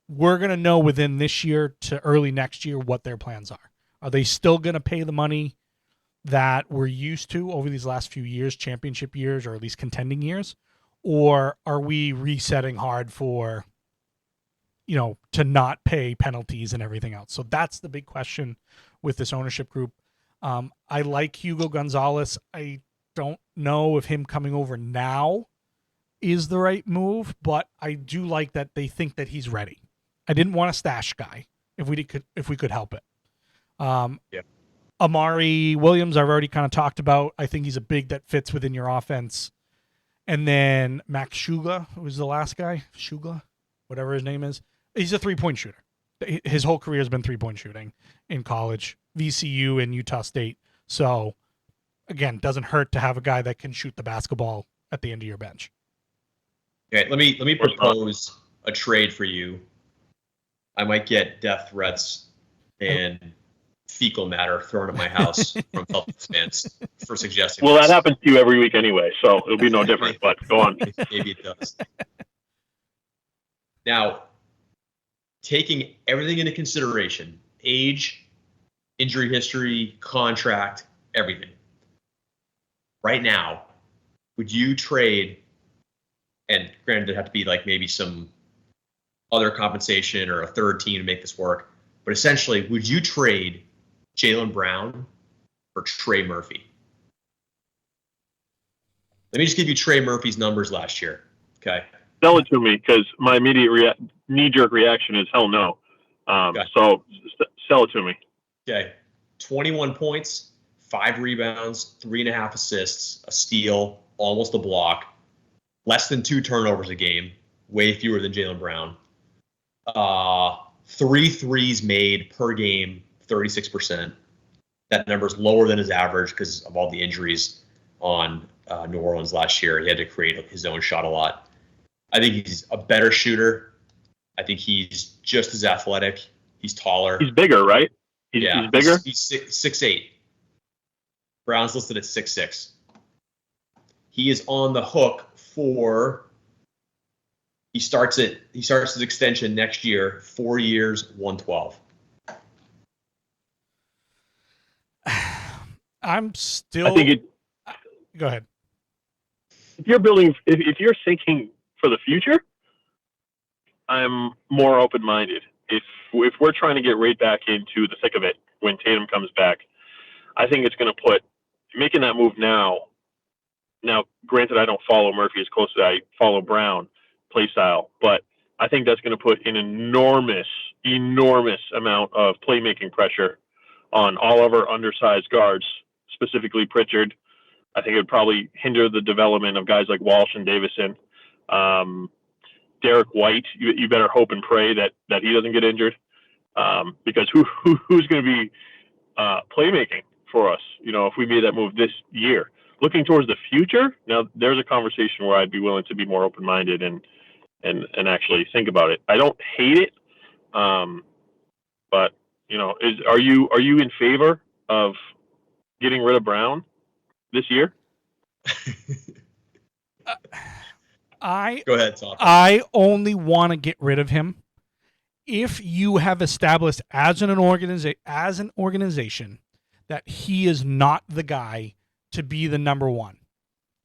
Speaker 1: We're going to know within this year to early next year what their plans are. Are they still going to pay the money that we're used to over these last few years, championship years, or at least contending years? Or are we resetting hard for, to not pay penalties and everything else? So that's the big question with this ownership group. I like Hugo Gonzalez. I don't know if him coming over now is the right move, but I do like that they think that he's ready. I didn't want a stash guy if we could help it.
Speaker 3: Yeah.
Speaker 1: Amari Williams, I've already kind of talked about. I think he's a big that fits within your offense. And then Max Shugla, who was the last guy, Shugla, whatever his name is. He's a three-point shooter. His whole career has been three-point shooting in college, VCU and Utah State. So, again, doesn't hurt to have a guy that can shoot the basketball at the end of your bench.
Speaker 3: Okay, let me propose a trade for you. I might get death threats and fecal matter thrown at my house from Celtics fans for suggesting.
Speaker 4: Well, that happens to you every week anyway, so it'll be no different. But go on.
Speaker 3: Maybe it does. Now, taking everything into consideration, age, injury history, contract, everything. Right now, would you trade, and granted it'd have to be like maybe some other compensation or a third team to make this work, but essentially, would you trade Jaylen Brown for Trey Murphy? Let me just give you Trey Murphy's numbers last year, okay?
Speaker 4: Sell it to me, because my immediate knee-jerk reaction is hell no.
Speaker 3: Okay.
Speaker 4: So sell it to me.
Speaker 3: Okay, 21 points, 5 rebounds, 3.5 assists, a steal, almost a block, less than 2 turnovers a game, way fewer than Jaylen Brown. 3 threes made per game, 36%. That number's lower than his average because of all the injuries on New Orleans last year. He had to create his own shot a lot. I think he's a better shooter. I think he's just as athletic. He's taller.
Speaker 4: He's bigger, right? He's bigger?
Speaker 3: He's 6'8". Brown's listed at 6'6". He is on the hook for... He starts his extension next year, 4 years, 112.
Speaker 1: I'm still...
Speaker 4: I think
Speaker 1: Go ahead.
Speaker 4: If you're thinking for the future, I'm more open-minded. If we're trying to get right back into the thick of it when Tatum comes back, I think it's going to put making that move now. Now, granted, I don't follow Murphy as close as I follow Brown play style, but I think that's going to put an enormous amount of playmaking pressure on all of our undersized guards, specifically Pritchard, I think it would probably hinder the development of guys like Walsh and Davison. Derek White, you better hope and pray that he doesn't get injured, because who's going to be playmaking for us? If we made that move this year, looking towards the future, now there's a conversation where I'd be willing to be more open-minded and actually think about it. I don't hate it, but are you in favor of getting rid of Brown this year?
Speaker 3: Go ahead, Tom.
Speaker 1: I only want to get rid of him if you have established as an organization that he is not the guy to be the number one.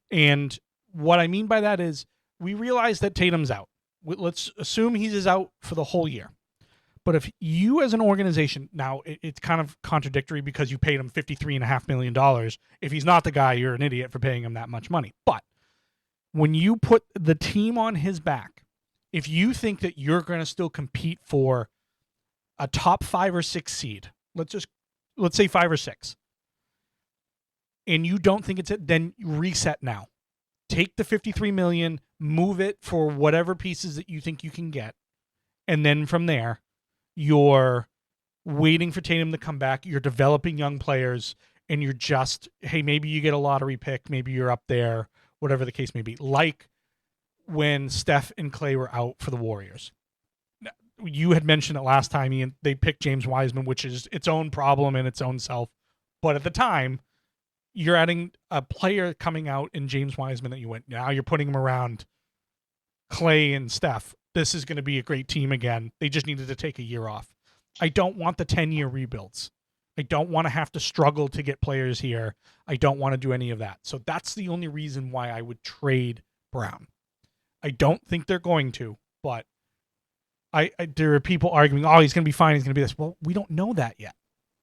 Speaker 1: And what I mean by that is we realize that Tatum's out. Let's assume he's out for the whole year. But if you as an organization, now it's kind of contradictory because you paid him $53.5 million. If he's not the guy, you're an idiot for paying him that much money. But when you put the team on his back, if you think that you're going to still compete for a top 5 or 6 seed, let's say 5 or 6, and you don't think it's it, then reset now. Take the $53 million, move it for whatever pieces that you think you can get, and then from there, you're waiting for Tatum to come back. You're developing young players, and you're just, hey, maybe you get a lottery pick, maybe you're up there, whatever the case may be. Like when Steph and Clay were out for the Warriors. You had mentioned it last time, Ian, they picked James Wiseman, which is its own problem in its own self. But at the time, you're adding a player coming out in James Wiseman that you went, now you're putting him around Clay and Steph. This is going to be a great team again. They just needed to take a year off. I don't want the 10-year rebuilds. I don't want to have to struggle to get players here. I don't want to do any of that. So that's the only reason why I would trade Brown. I don't think they're going to, but there are people arguing, oh, he's going to be fine, he's going to be this. Well, we don't know that yet.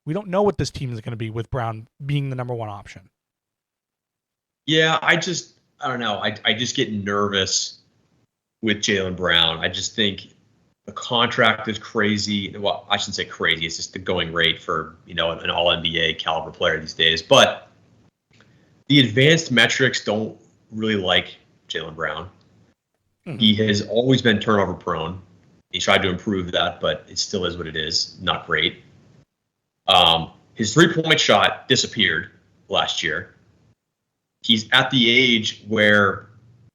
Speaker 1: We don't know what this team is going to be with Brown being the number one option.
Speaker 3: Yeah, I don't know. I just get nervous with Jaylen Brown. I just think the contract is crazy. Well, I shouldn't say crazy. It's just the going rate for, an all-NBA caliber player these days. But the advanced metrics don't really like Jaylen Brown. Mm-hmm. He has always been turnover prone. He tried to improve that, but it still is what it is. Not great. His three-point shot disappeared last year. He's at the age where,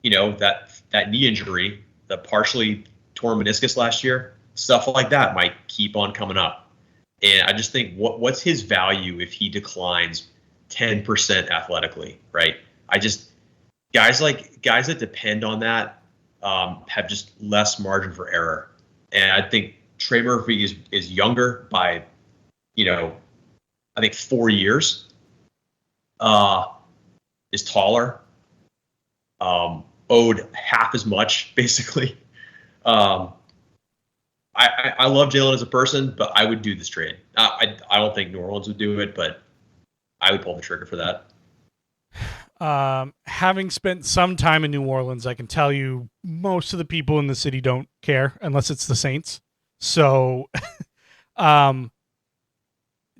Speaker 3: that knee injury, the partially torn meniscus last year, stuff like that might keep on coming up. And I just think, what's his value if he declines 10% athletically, right? Guys that depend on that have just less margin for error. And I think Trey Murphy is younger by, I think 4 years. Is taller. Owed half as much, basically. I love Jaylen as a person, but I would do this trade. I don't think New Orleans would do it, but I would pull the trigger for that.
Speaker 1: Having spent some time in New Orleans, I can tell you most of the people in the city don't care unless it's the Saints. So,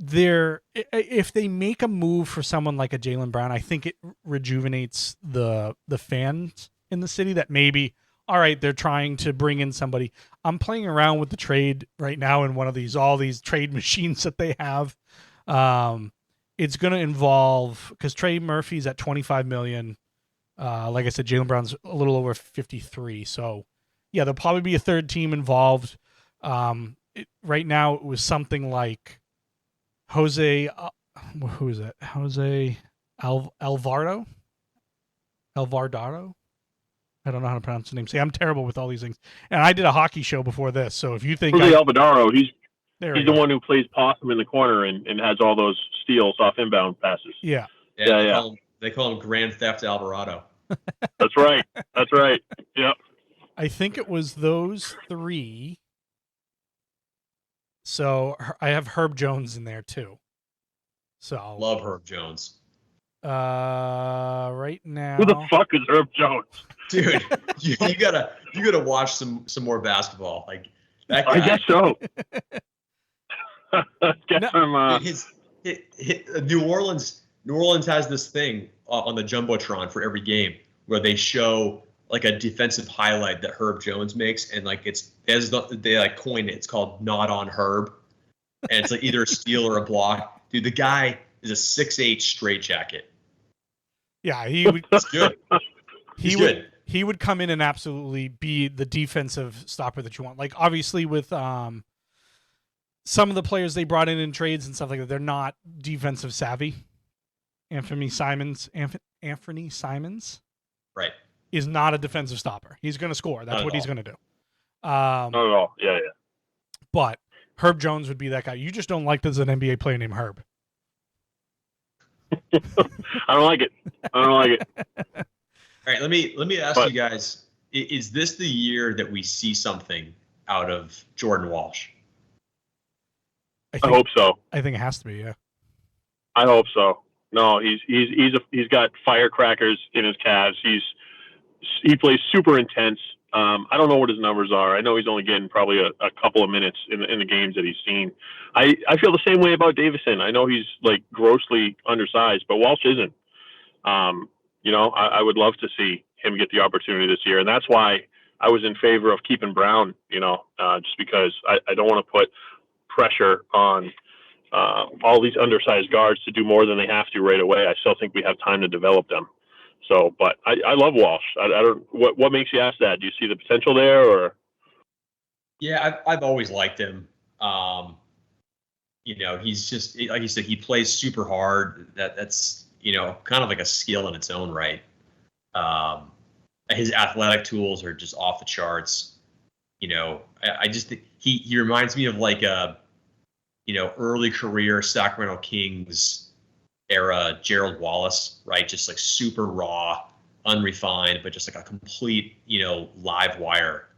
Speaker 1: if they make a move for someone like a Jaylen Brown, I think it rejuvenates the fans in the city that maybe, all right, they're trying to bring in somebody. I'm playing around with the trade right now in one of all these trade machines that they have. It's going to involve, because Trey Murphy's at $25 million. Like I said, Jaylen Brown's a little over 53. So, yeah, there'll probably be a third team involved. Right now, it was something like Jose, who is it? Jose Alvarado? I don't know how to pronounce the name. See, I'm terrible with all these things. And I did a hockey show before this, so if you think
Speaker 4: Jose Alvarado, he's the one who plays possum in the corner and has all those steals off inbound passes.
Speaker 1: Yeah.
Speaker 3: They call him Grand Theft Alvarado.
Speaker 4: That's right. Yep.
Speaker 1: I think it was those three. So I have Herb Jones in there too. So
Speaker 3: love Herb Jones.
Speaker 1: Right now,
Speaker 4: who the fuck is Herb Jones,
Speaker 3: dude? you gotta watch some more basketball. Like that guy.
Speaker 4: I guess so. Get
Speaker 3: New Orleans New Orleans has this thing on the jumbotron for every game where they show like a defensive highlight that Herb Jones makes, and like they like coined it. It's called "Not on Herb," and it's like either a steal or a block. Dude, the guy is a 6'8" straight jacket.
Speaker 1: Yeah, he would.
Speaker 3: He's good. He's good.
Speaker 1: He would come in and absolutely be the defensive stopper that you want. Like obviously with some of the players they brought in trades and stuff like that, they're not defensive savvy. Anthony Simons,
Speaker 3: right,
Speaker 1: is not a defensive stopper. He's going to score. That's what he's going to do.
Speaker 4: Not at all. Yeah.
Speaker 1: But Herb Jones would be that guy. You just don't like there's an NBA player named Herb.
Speaker 4: I don't like it.
Speaker 3: All right, let me ask you guys: is this the year that we see something out of Jordan Walsh?
Speaker 4: I hope so.
Speaker 1: I think it has to be. Yeah.
Speaker 4: I hope so. No, he's got firecrackers in his calves. He plays super intense. I don't know what his numbers are. I know he's only getting probably a couple of minutes in the games that he's seen. I feel the same way about Davison. I know he's like grossly undersized, but Walsh isn't. I would love to see him get the opportunity this year, and that's why I was in favor of keeping Brown. Just because I don't want to put pressure on all these undersized guards to do more than they have to right away. I still think we have time to develop them. So, but I love Walsh. I don't. What makes you ask that? Do you see the potential there, or?
Speaker 3: Yeah, I've always liked him. He's just like you said. He plays super hard. That's kind of like a skill in its own right. His athletic tools are just off the charts. I just think he reminds me of like a early career Sacramento Kings era Gerald Wallace, right? Just like super raw, unrefined, but just like a complete, live wire.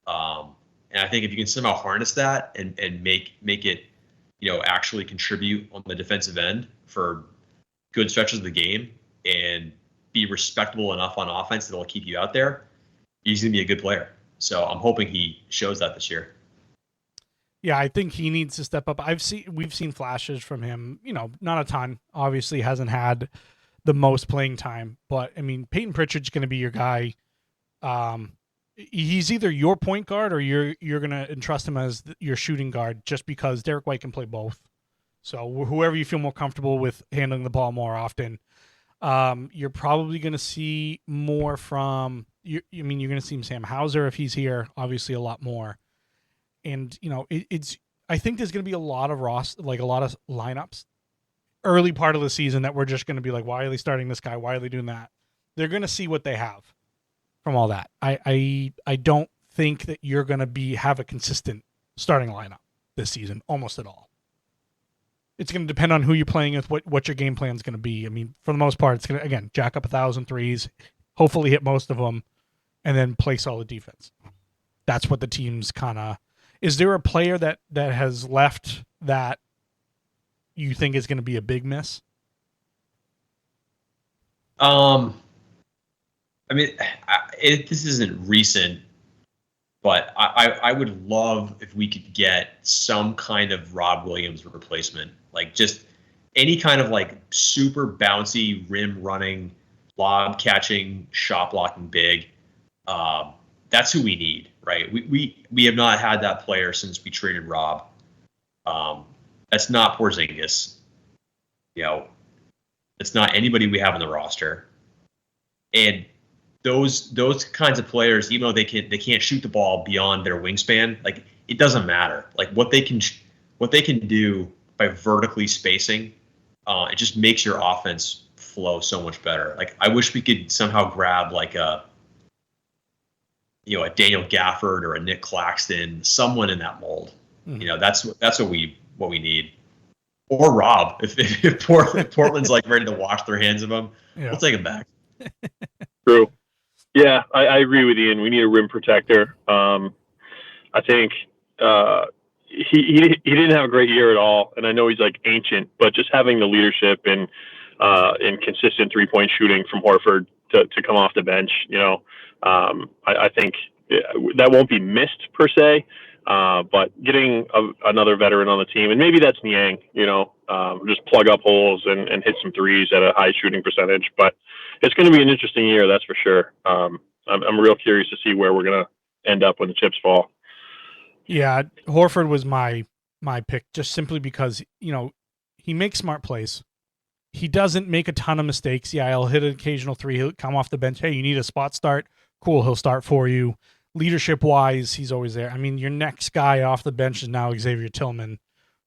Speaker 3: And I think if you can somehow harness that and make it, actually contribute on the defensive end for good stretches of the game and be respectable enough on offense that it'll keep you out there, he's going to be a good player. So I'm hoping he shows that this year.
Speaker 1: Yeah, I think he needs to step up. We've seen flashes from him, not a ton. Obviously hasn't had the most playing time, but I mean, Peyton Pritchard's going to be your guy. He's either your point guard or you're going to entrust him as your shooting guard just because Derek White can play both. So whoever you feel more comfortable with handling the ball more often, you're probably going to see more from you're going to see Sam Hauser if he's here, obviously a lot more. And, I think there's going to be a lot of lineups early part of the season that we're just going to be like, why are they starting this guy? Why are they doing that? They're going to see what they have from all that. I don't think that you're going to have a consistent starting lineup this season almost at all. It's going to depend on who you're playing with, what your game plan is going to be. I mean, for the most part, it's going to, again, jack up 1,000 threes, hopefully hit most of them, and then play solid defense. That's what the team's kind of... Is there a player that has left that you think is going to be a big miss?
Speaker 3: This isn't recent, but I would love if we could get some kind of Rob Williams replacement, like just any kind of like super bouncy rim running, lob catching, shot blocking big. That's who we need, right? We have not had that player since we traded Rob. That's not Porzingis. It's not anybody we have on the roster. And those kinds of players, even though they can't shoot the ball beyond their wingspan, like it doesn't matter. Like what they can do by vertically spacing, it just makes your offense flow so much better. Like I wish we could somehow grab like a Daniel Gafford or a Nick Claxton, someone in that mold.
Speaker 1: Mm-hmm.
Speaker 3: That's what we need. Or Rob, if Portland's like ready to wash their hands of him, we'll take him back.
Speaker 4: True. Yeah, I agree with Ian. We need a rim protector. I think he didn't have a great year at all, and I know he's like ancient, but just having the leadership and consistent 3-point shooting from Horford to come off the bench, I think that won't be missed per se, But getting another veteran on the team, and maybe that's Niang, just plug up holes and hit some threes at a high shooting percentage. But it's going to be an interesting year, that's for sure. I'm real curious to see where we're going to end up when the chips fall.
Speaker 1: Yeah, Horford was my pick just simply because, he makes smart plays. He doesn't make a ton of mistakes. Yeah, he'll hit an occasional three. He'll come off the bench. Hey, you need a spot start? Cool, he'll start for you. Leadership-wise, he's always there. I mean, your next guy off the bench is now Xavier Tillman,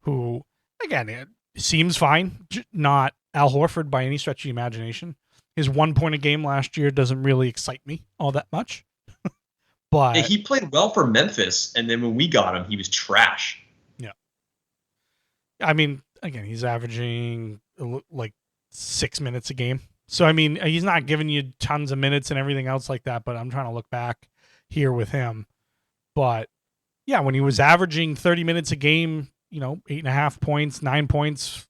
Speaker 1: who, again, it seems fine. Not Al Horford by any stretch of the imagination. His 1 point a game last year doesn't really excite me all that much. But
Speaker 3: yeah, he played well for Memphis, and then when we got him, he was trash.
Speaker 1: Yeah. I mean, again, he's averaging like 6 minutes a game. So, I mean, he's not giving you tons of minutes and everything else like that, but I'm trying to look back here with him. But, yeah, when he was averaging 30 minutes a game, 8.5 points, 9 points,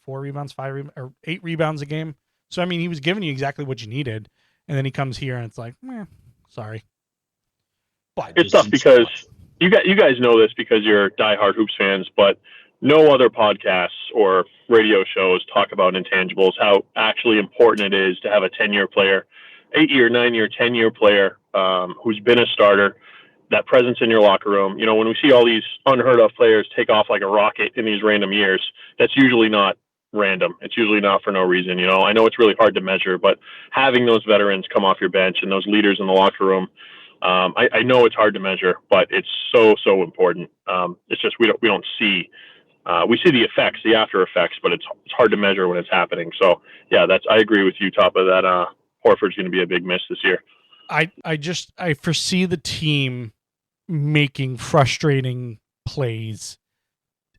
Speaker 1: 4 rebounds, 8 rebounds a game. So, I mean, he was giving you exactly what you needed. And then he comes here and it's like, sorry.
Speaker 4: But it's tough because you guys know this because you're diehard Hoops fans, but no other podcasts or radio shows talk about intangibles, how actually important it is to have a 10-year player, 8-year, 9-year, 10-year player who's been a starter, that presence in your locker room. When we see all these unheard of players take off like a rocket in these random years, that's usually not random. It's usually not for no reason. I know it's really hard to measure, but having those veterans come off your bench and those leaders in the locker room, I know it's hard to measure, but it's so important. It's just we don't see. We see the effects, the after effects, but it's hard to measure when it's happening. So yeah, I agree with you, Top of that. Horford's going to be a big miss this year.
Speaker 1: I foresee the team making frustrating plays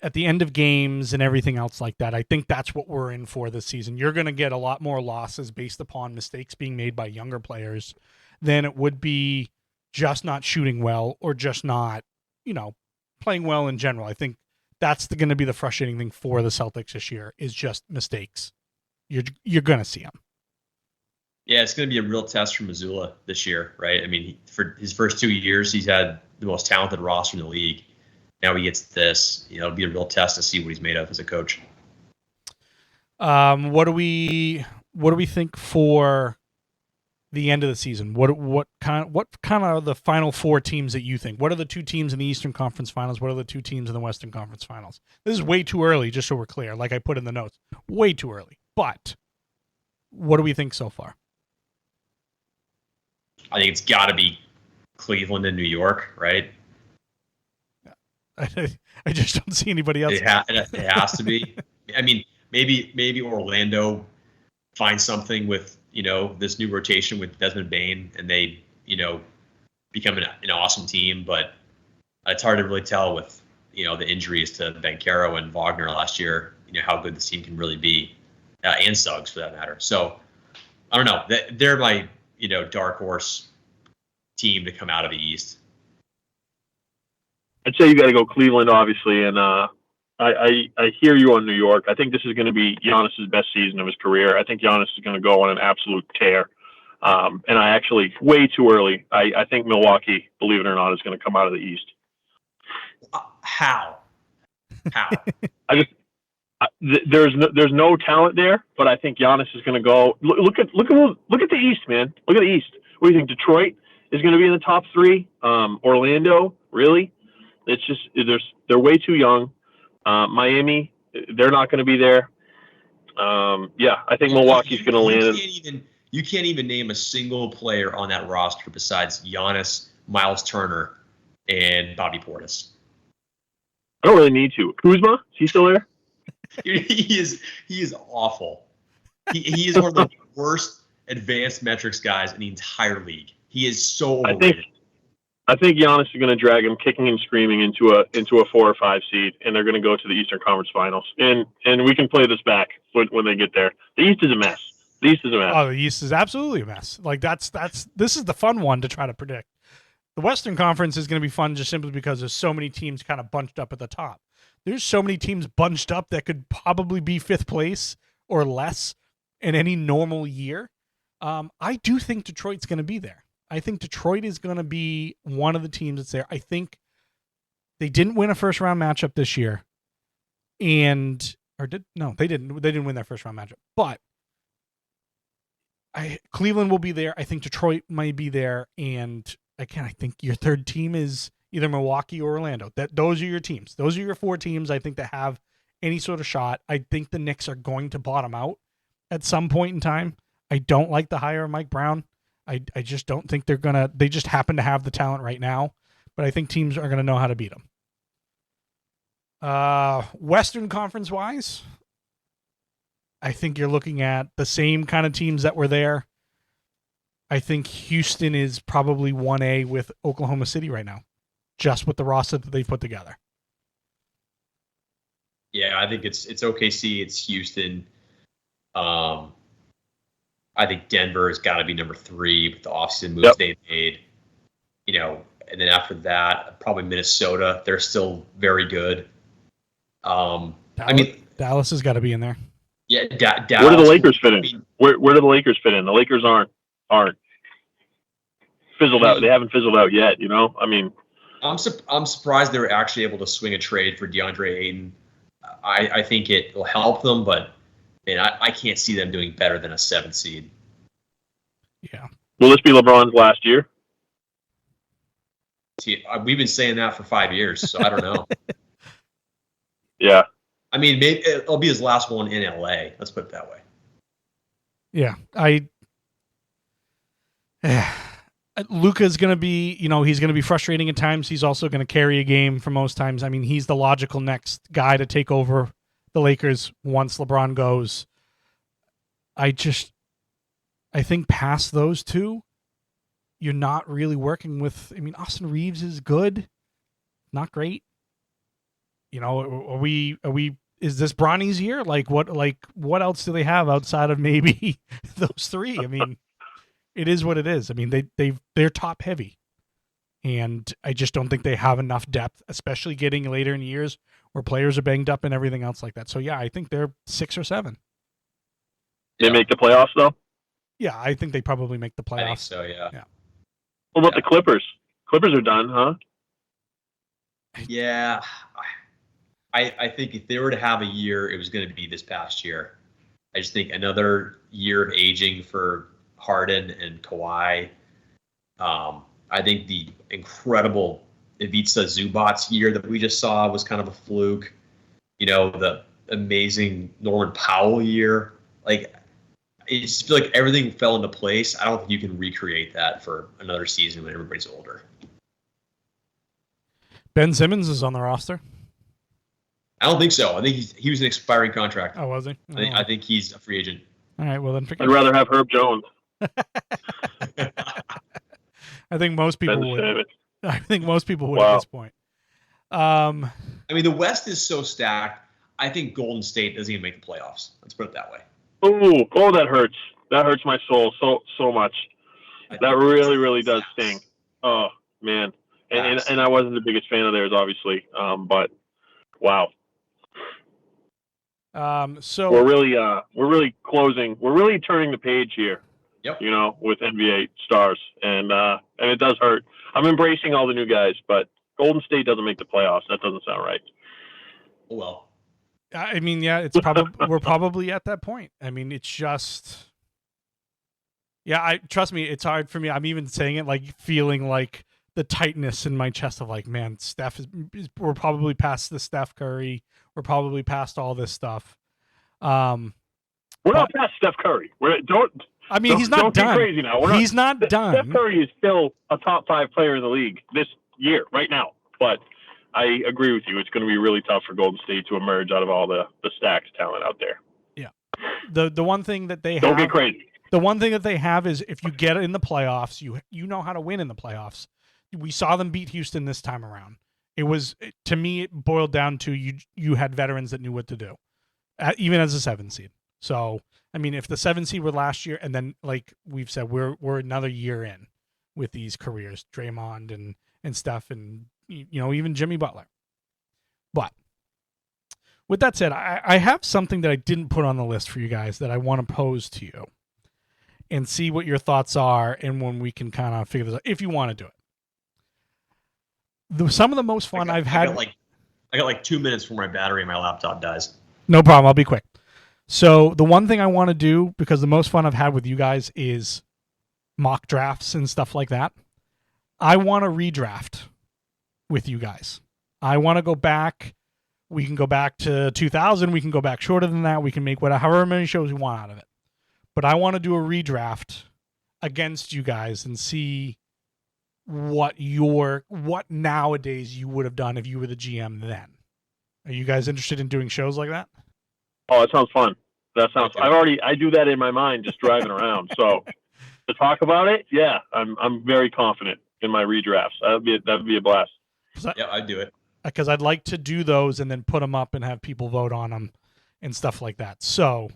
Speaker 1: at the end of games and everything else like that. I think that's what we're in for this season. You're going to get a lot more losses based upon mistakes being made by younger players than it would be just not shooting well or just not, playing well in general. I think that's going to be the frustrating thing for the Celtics this year is just mistakes. You're going to see them.
Speaker 3: Yeah, it's going to be a real test for Missoula this year, right? I mean, for his first 2 years, he's had the most talented roster in the league. Now he gets this. It'll be a real test to see what he's made of as a coach.
Speaker 1: What do we think for the end of the season? What kind of are the final 4 teams that you think? What are the 2 teams in the Eastern Conference Finals? What are the 2 teams in the Western Conference Finals? This is way too early, just so we're clear. Like I put in the notes, way too early. But what do we think so far?
Speaker 3: I think it's got to be Cleveland and New York, right?
Speaker 1: I just don't see anybody else.
Speaker 3: It has to be. I mean, maybe Orlando finds something with this new rotation with Desmond Bane, and they become an awesome team. But it's hard to really tell with the injuries to Banchero and Wagner last year. How good this team can really be, and Suggs for that matter. So I don't know. They're my dark horse team to come out of the East.
Speaker 4: I'd say you got to go Cleveland, obviously, and I hear you on New York. I think this is going to be Giannis's best season of his career. I think Giannis is going to go on an absolute tear. And I actually, way too early, I think Milwaukee, believe it or not, is going to come out of the East.
Speaker 3: How?
Speaker 4: There's no talent there, but I think Giannis is going to go. Look at the East, man. Look at the East. What do you think? Detroit is going to be in the top 3. Orlando, really? It's just they're way too young. Miami, they're not going to be there. I think Milwaukee's going to land.
Speaker 3: You can't even name a single player on that roster besides Giannis, Miles Turner, and Bobby Portis.
Speaker 4: I don't really need to. Kuzma, is he still there?
Speaker 3: He is awful. He is one of the worst advanced metrics guys in the entire league. He is so overrated.
Speaker 4: I think Giannis is going to drag him kicking and screaming into a 4 or 5 seed, and they're going to go to the Eastern Conference Finals. And we can play this back when they get there. The East is a mess.
Speaker 1: Oh, the East is absolutely a mess. Like this is the fun one to try to predict. The Western Conference is going to be fun just simply because there's so many teams kind of bunched up at the top. There's so many teams bunched up that could probably be 5th place or less in any normal year. I do think Detroit's going to be there. I think Detroit is going to be one of the teams that's there. I think They didn't win a first round matchup this year, they didn't win their first round matchup. But Cleveland will be there. I think Detroit might be there, and again, I think your third team is either Milwaukee or Orlando. Those are your teams. Those are your 4 teams. I think that have any sort of shot. I think the Knicks are going to bottom out at some point in time. I don't like the hire of Mike Brown. I just don't think they're gonna. They just happen to have the talent right now, but I think teams are gonna know how to beat them. Western Conference wise, I think you're looking at the same kind of teams that were there. I think Houston is probably 1A with Oklahoma City right now, just with the roster that they've put together.
Speaker 3: Yeah, I think it's OKC, it's Houston. I think Denver has got to be number 3 with the offseason moves they've made. And then after that, probably Minnesota. They're still very good.
Speaker 1: Dallas has got to be in there.
Speaker 3: Yeah, Dallas.
Speaker 4: Where do the Lakers fit in? Where do the Lakers fit in? The Lakers aren't fizzled out. They haven't fizzled out yet.
Speaker 3: I'm surprised they were actually able to swing a trade for DeAndre Ayton. I think it will help them, but I can't see them doing better than a 7 seed.
Speaker 1: Yeah.
Speaker 4: Will this be LeBron's last year?
Speaker 3: See, we've been saying that for 5 years, so I don't know.
Speaker 4: Yeah.
Speaker 3: Maybe it'll be his last one in LA. Let's put it that way.
Speaker 1: Yeah. Luka's going to be, he's going to be frustrating at times. He's also going to carry a game for most times. He's the logical next guy to take over the Lakers once LeBron goes. I think past those two, you're not really working with, Austin Reeves is good, not great. Is this Bronny's year? What else do they have outside of maybe those 3? It is what it is. They're top heavy, and I just don't think they have enough depth, especially getting later in years where players are banged up and everything else like that. So yeah, I think they're 6 or 7.
Speaker 4: They make the playoffs though?
Speaker 1: Yeah, I think they probably make the playoffs.
Speaker 3: I think so, yeah.
Speaker 4: What about the Clippers? Clippers are done, huh?
Speaker 3: Yeah. I think if they were to have a year, it was going to be this past year. I just think another year of aging for Harden and Kawhi. I think the incredible Ivica Zubac's year that we just saw was kind of a fluke. The amazing Norman Powell year. I just feel like everything fell into place. I don't think you can recreate that for another season when everybody's older.
Speaker 1: Ben Simmons is on the roster.
Speaker 3: I don't think so. I think he was an expiring contract.
Speaker 1: Oh, was he?
Speaker 3: I think he's a free agent.
Speaker 1: All right, well then
Speaker 4: I'd rather have Herb Jones.
Speaker 1: I think most people would. I think most people would
Speaker 4: Wow.
Speaker 1: at this point.
Speaker 3: The West is so stacked. I think Golden State doesn't even make the playoffs. Let's put it that way.
Speaker 4: Oh, that hurts. That hurts my soul so much. That really, really does sting. Oh man, and I wasn't the biggest fan of theirs, obviously. But wow.
Speaker 1: So
Speaker 4: we're really closing. We're really turning the page here.
Speaker 3: Yep.
Speaker 4: With NBA stars, and it does hurt. I'm embracing all the new guys, but Golden State doesn't make the playoffs. That doesn't sound right.
Speaker 3: Well.
Speaker 1: Yeah, it's probably we're probably at that point. It's just, trust me, it's hard for me. I'm even saying it feeling like the tightness in my chest of man, Steph we're probably past the Steph Curry. We're probably past all this stuff.
Speaker 4: We're not past Steph Curry.
Speaker 1: He's not done.
Speaker 4: Be crazy now. He's not done. Steph Curry is still a top 5 player in the league this year, right now. But I agree with you. It's going to be really tough for Golden State to emerge out of all the stacked talent out there.
Speaker 1: Yeah. The one thing that they
Speaker 4: don't get crazy.
Speaker 1: The one thing that they have is if you get in the playoffs, you know how to win in the playoffs. We saw them beat Houston this time around. To me, it boiled down to you had veterans that knew what to do, even as a 7 seed. So, if the 7 seed were last year, and then like we've said, we're another year in with these careers, Draymond and Steph, and even Jimmy Butler. But with that said, I have something that I didn't put on the list for you guys that I want to pose to you and see what your thoughts are, and when we can kind of figure this out, if you want to do it. Some of the most fun I've had.
Speaker 3: I got like 2 minutes before my battery in my laptop dies.
Speaker 1: No problem. I'll be quick. So the one thing I want to do, because the most fun I've had with you guys is mock drafts and stuff like that. I want to redraft with you guys. I want to go back. We can go back to 2000. We can go back shorter than that. We can make however many shows we want out of it. But I want to do a redraft against you guys and see what nowadays you would have done if you were the GM then. Are you guys interested in doing shows like that?
Speaker 4: Oh, that sounds fun. I do that in my mind just driving around. So to talk about it, yeah, I'm very confident in my redrafts. That'd be a blast.
Speaker 3: Yeah, I'd do it.
Speaker 1: Because I'd like to do those and then put them up and have people vote on them and stuff like that. So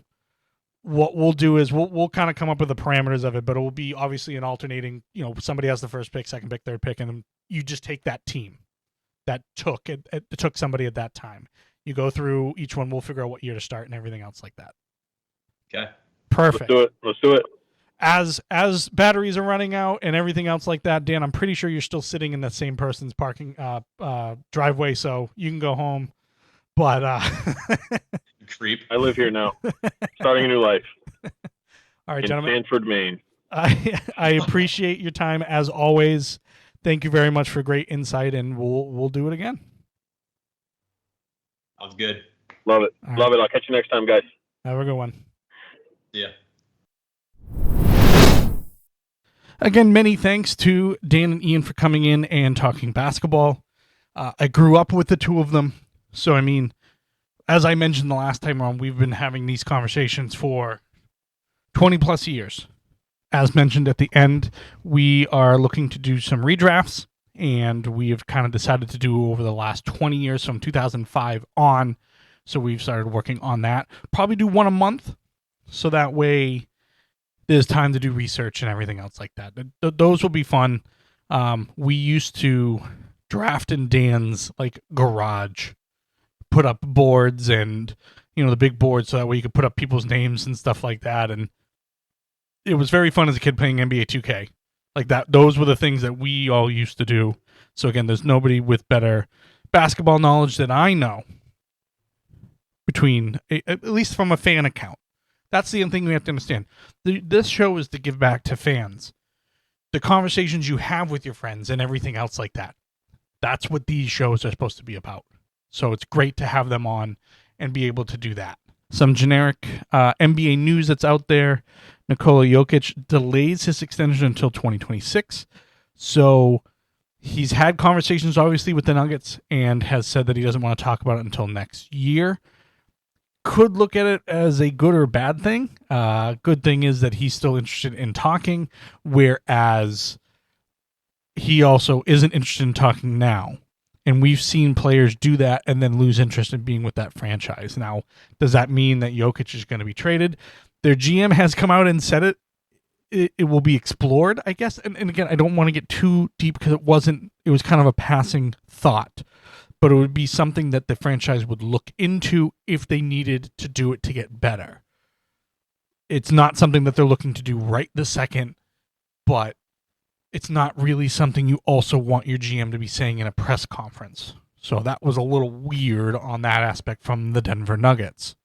Speaker 1: what we'll do is we'll kind of come up with the parameters of it, but it will be obviously an alternating, somebody has the first pick, second pick, third pick, and then you just take that team that took somebody at that time. You go through each one, we'll figure out what year to start and everything else like that.
Speaker 3: Okay.
Speaker 1: Perfect.
Speaker 4: Let's do it.
Speaker 1: As batteries are running out and everything else like that, Dan, I'm pretty sure you're still sitting in that same person's parking driveway, so you can go home. But
Speaker 3: creep.
Speaker 4: I live here now. Starting a new life.
Speaker 1: All right,
Speaker 4: in
Speaker 1: gentlemen.
Speaker 4: Sanford, Maine.
Speaker 1: I appreciate your time as always. Thank you very much for great insight, and we'll do it again.
Speaker 3: Sounds good.
Speaker 4: Love it.
Speaker 1: All
Speaker 4: Love
Speaker 1: right.
Speaker 4: it. I'll catch you next time, guys.
Speaker 1: Have a good one.
Speaker 3: Yeah.
Speaker 1: Again, many thanks to Dan and Ian for coming in and talking basketball. I grew up with the two of them. So, I mean, as I mentioned the last time around, we've been having these conversations for 20 plus years. As mentioned at the end, we are looking to do some redrafts, and we have kind of decided to do over the last 20 years from 2005 on. So we've started working on that. Probably do one a month, so that way there's time to do research and everything else like that. Those will be fun. We used to draft in Dan's garage, put up boards and the big boards so that way you could put up people's names and stuff like that. And it was very fun as a kid playing NBA 2K like that. Those were the things that we all used to do. So again, there's nobody with better basketball knowledge that I know between, at least from a fan account. That's the thing we have to understand. This show is to give back to fans. The conversations you have with your friends and everything else like that. That's what these shows are supposed to be about. So it's great to have them on and be able to do that. Some generic NBA news that's out there. Nikola Jokic delays his extension until 2026. So he's had conversations, obviously, with the Nuggets and has said that he doesn't want to talk about it until next year. Could look at it as a good or bad thing. Good thing is that he's still interested in talking, whereas he also isn't interested in talking now. And we've seen players do that and then lose interest in being with that franchise. Now, does that mean that Jokic is going to be traded? Their GM has come out and said it will be explored, I guess. And again, I don't want to get too deep because it was kind of a passing thought. But it would be something that the franchise would look into if they needed to do it to get better. It's not something that they're looking to do right this second, but it's not really something you also want your GM to be saying in a press conference. So that was a little weird on that aspect from the Denver Nuggets.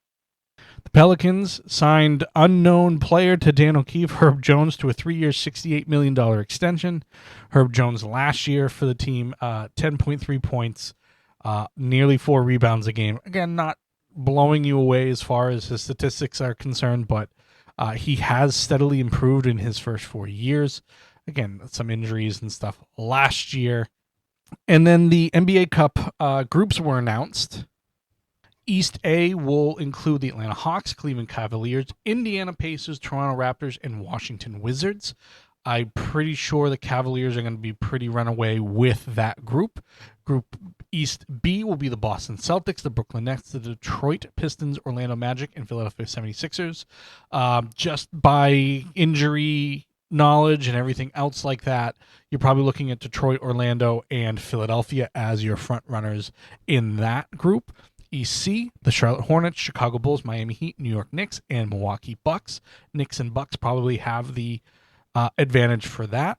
Speaker 1: The Pelicans signed unknown player to Dan O'Keefe, Herb Jones, to a 3-year, $68 million extension. Herb Jones last year for the team, 10.3 points. Nearly 4 rebounds a game. Again, not blowing you away as far as his statistics are concerned, but he has steadily improved in his first 4 years. Again, some injuries and stuff last year. And then the NBA Cup groups were announced. East A will include the Atlanta Hawks, Cleveland Cavaliers, Indiana Pacers, Toronto Raptors, and Washington Wizards. I'm pretty sure the Cavaliers are going to be pretty runaway with that group. Group East B will be the Boston Celtics, the Brooklyn Nets, the Detroit Pistons, Orlando Magic, and Philadelphia 76ers. Just by injury knowledge and everything else like that, you're probably looking at Detroit, Orlando, and Philadelphia as your front runners in that group. East C, the Charlotte Hornets, Chicago Bulls, Miami Heat, New York Knicks, and Milwaukee Bucks. Knicks and Bucks probably have the advantage for that.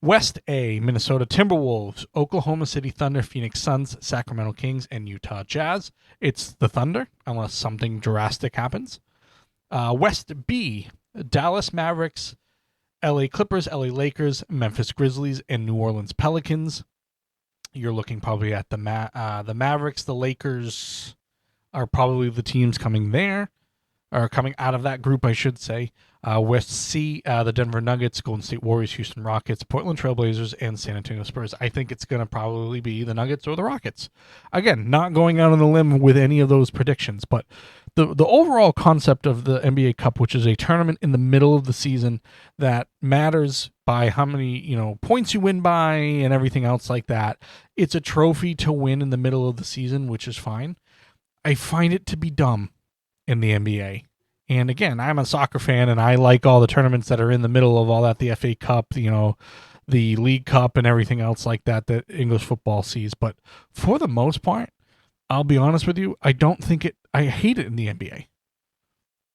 Speaker 1: West A, Minnesota Timberwolves, Oklahoma City Thunder, Phoenix Suns, Sacramento Kings, and Utah Jazz. It's the Thunder, unless something drastic happens. West B, Dallas Mavericks, LA Clippers, LA Lakers, Memphis Grizzlies, and New Orleans Pelicans. You're looking probably at the Mavericks. The Lakers are probably the teams coming there, or coming out of that group, I should say. West C, the Denver Nuggets, Golden State Warriors, Houston Rockets, Portland Trailblazers, and San Antonio Spurs. I think it's going to probably be the Nuggets or the Rockets. Again, not going out on the limb with any of those predictions, but the overall concept of the NBA Cup, which is a tournament in the middle of the season that matters by how many points you win by and everything else like that. It's a trophy to win in the middle of the season, which is fine. I find it to be dumb in the NBA. And again, I'm a soccer fan, and I like all the tournaments that are in the middle of all that, the FA Cup, the League Cup, and everything else like that English football sees. But for the most part, I'll be honest with you, I hate it in the NBA.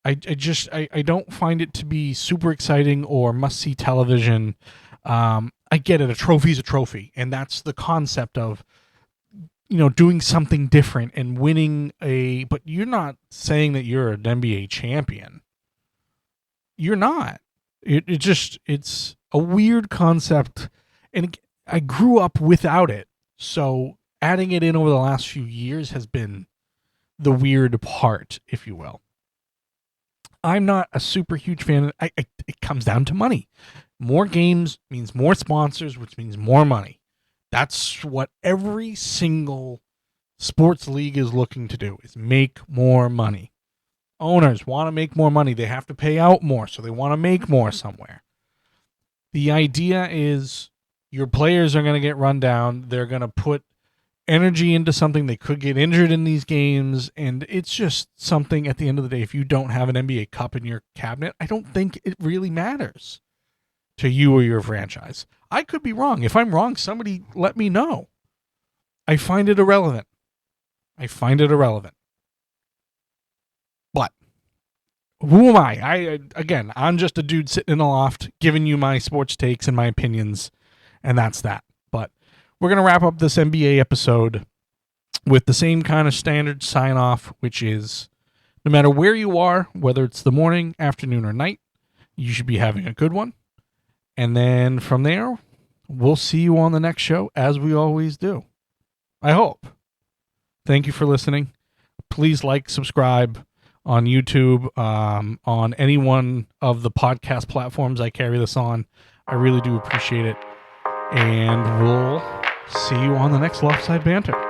Speaker 1: I don't find it to be super exciting or must-see television. I get it, a trophy's a trophy, and that's the concept of doing something different and winning but you're not saying that you're an NBA champion. You're not. It's a weird concept, and I grew up without it. So adding it in over the last few years has been the weird part, if you will. I'm not a super huge fan. It comes down to money. More games means more sponsors, which means more money. That's what every single sports league is looking to do, is make more money. Owners want to make more money. They have to pay out more, so they want to make more somewhere. The idea is your players are going to get run down. They're going to put energy into something. They could get injured in these games, and it's just something at the end of the day, if you don't have an NBA Cup in your cabinet, I don't think it really matters to you or your franchise. I could be wrong. If I'm wrong, somebody let me know. I find it irrelevant. But who am I? I'm just a dude sitting in a loft giving you my sports takes and my opinions, and that's that. But we're going to wrap up this NBA episode with the same kind of standard sign-off, which is no matter where you are, whether it's the morning, afternoon, or night, you should be having a good one. And then from there, we'll see you on the next show, as we always do. I hope. Thank you for listening. Please subscribe on YouTube, on any one of the podcast platforms I carry this on. I really do appreciate it. And we'll see you on the next Loftside Bantr.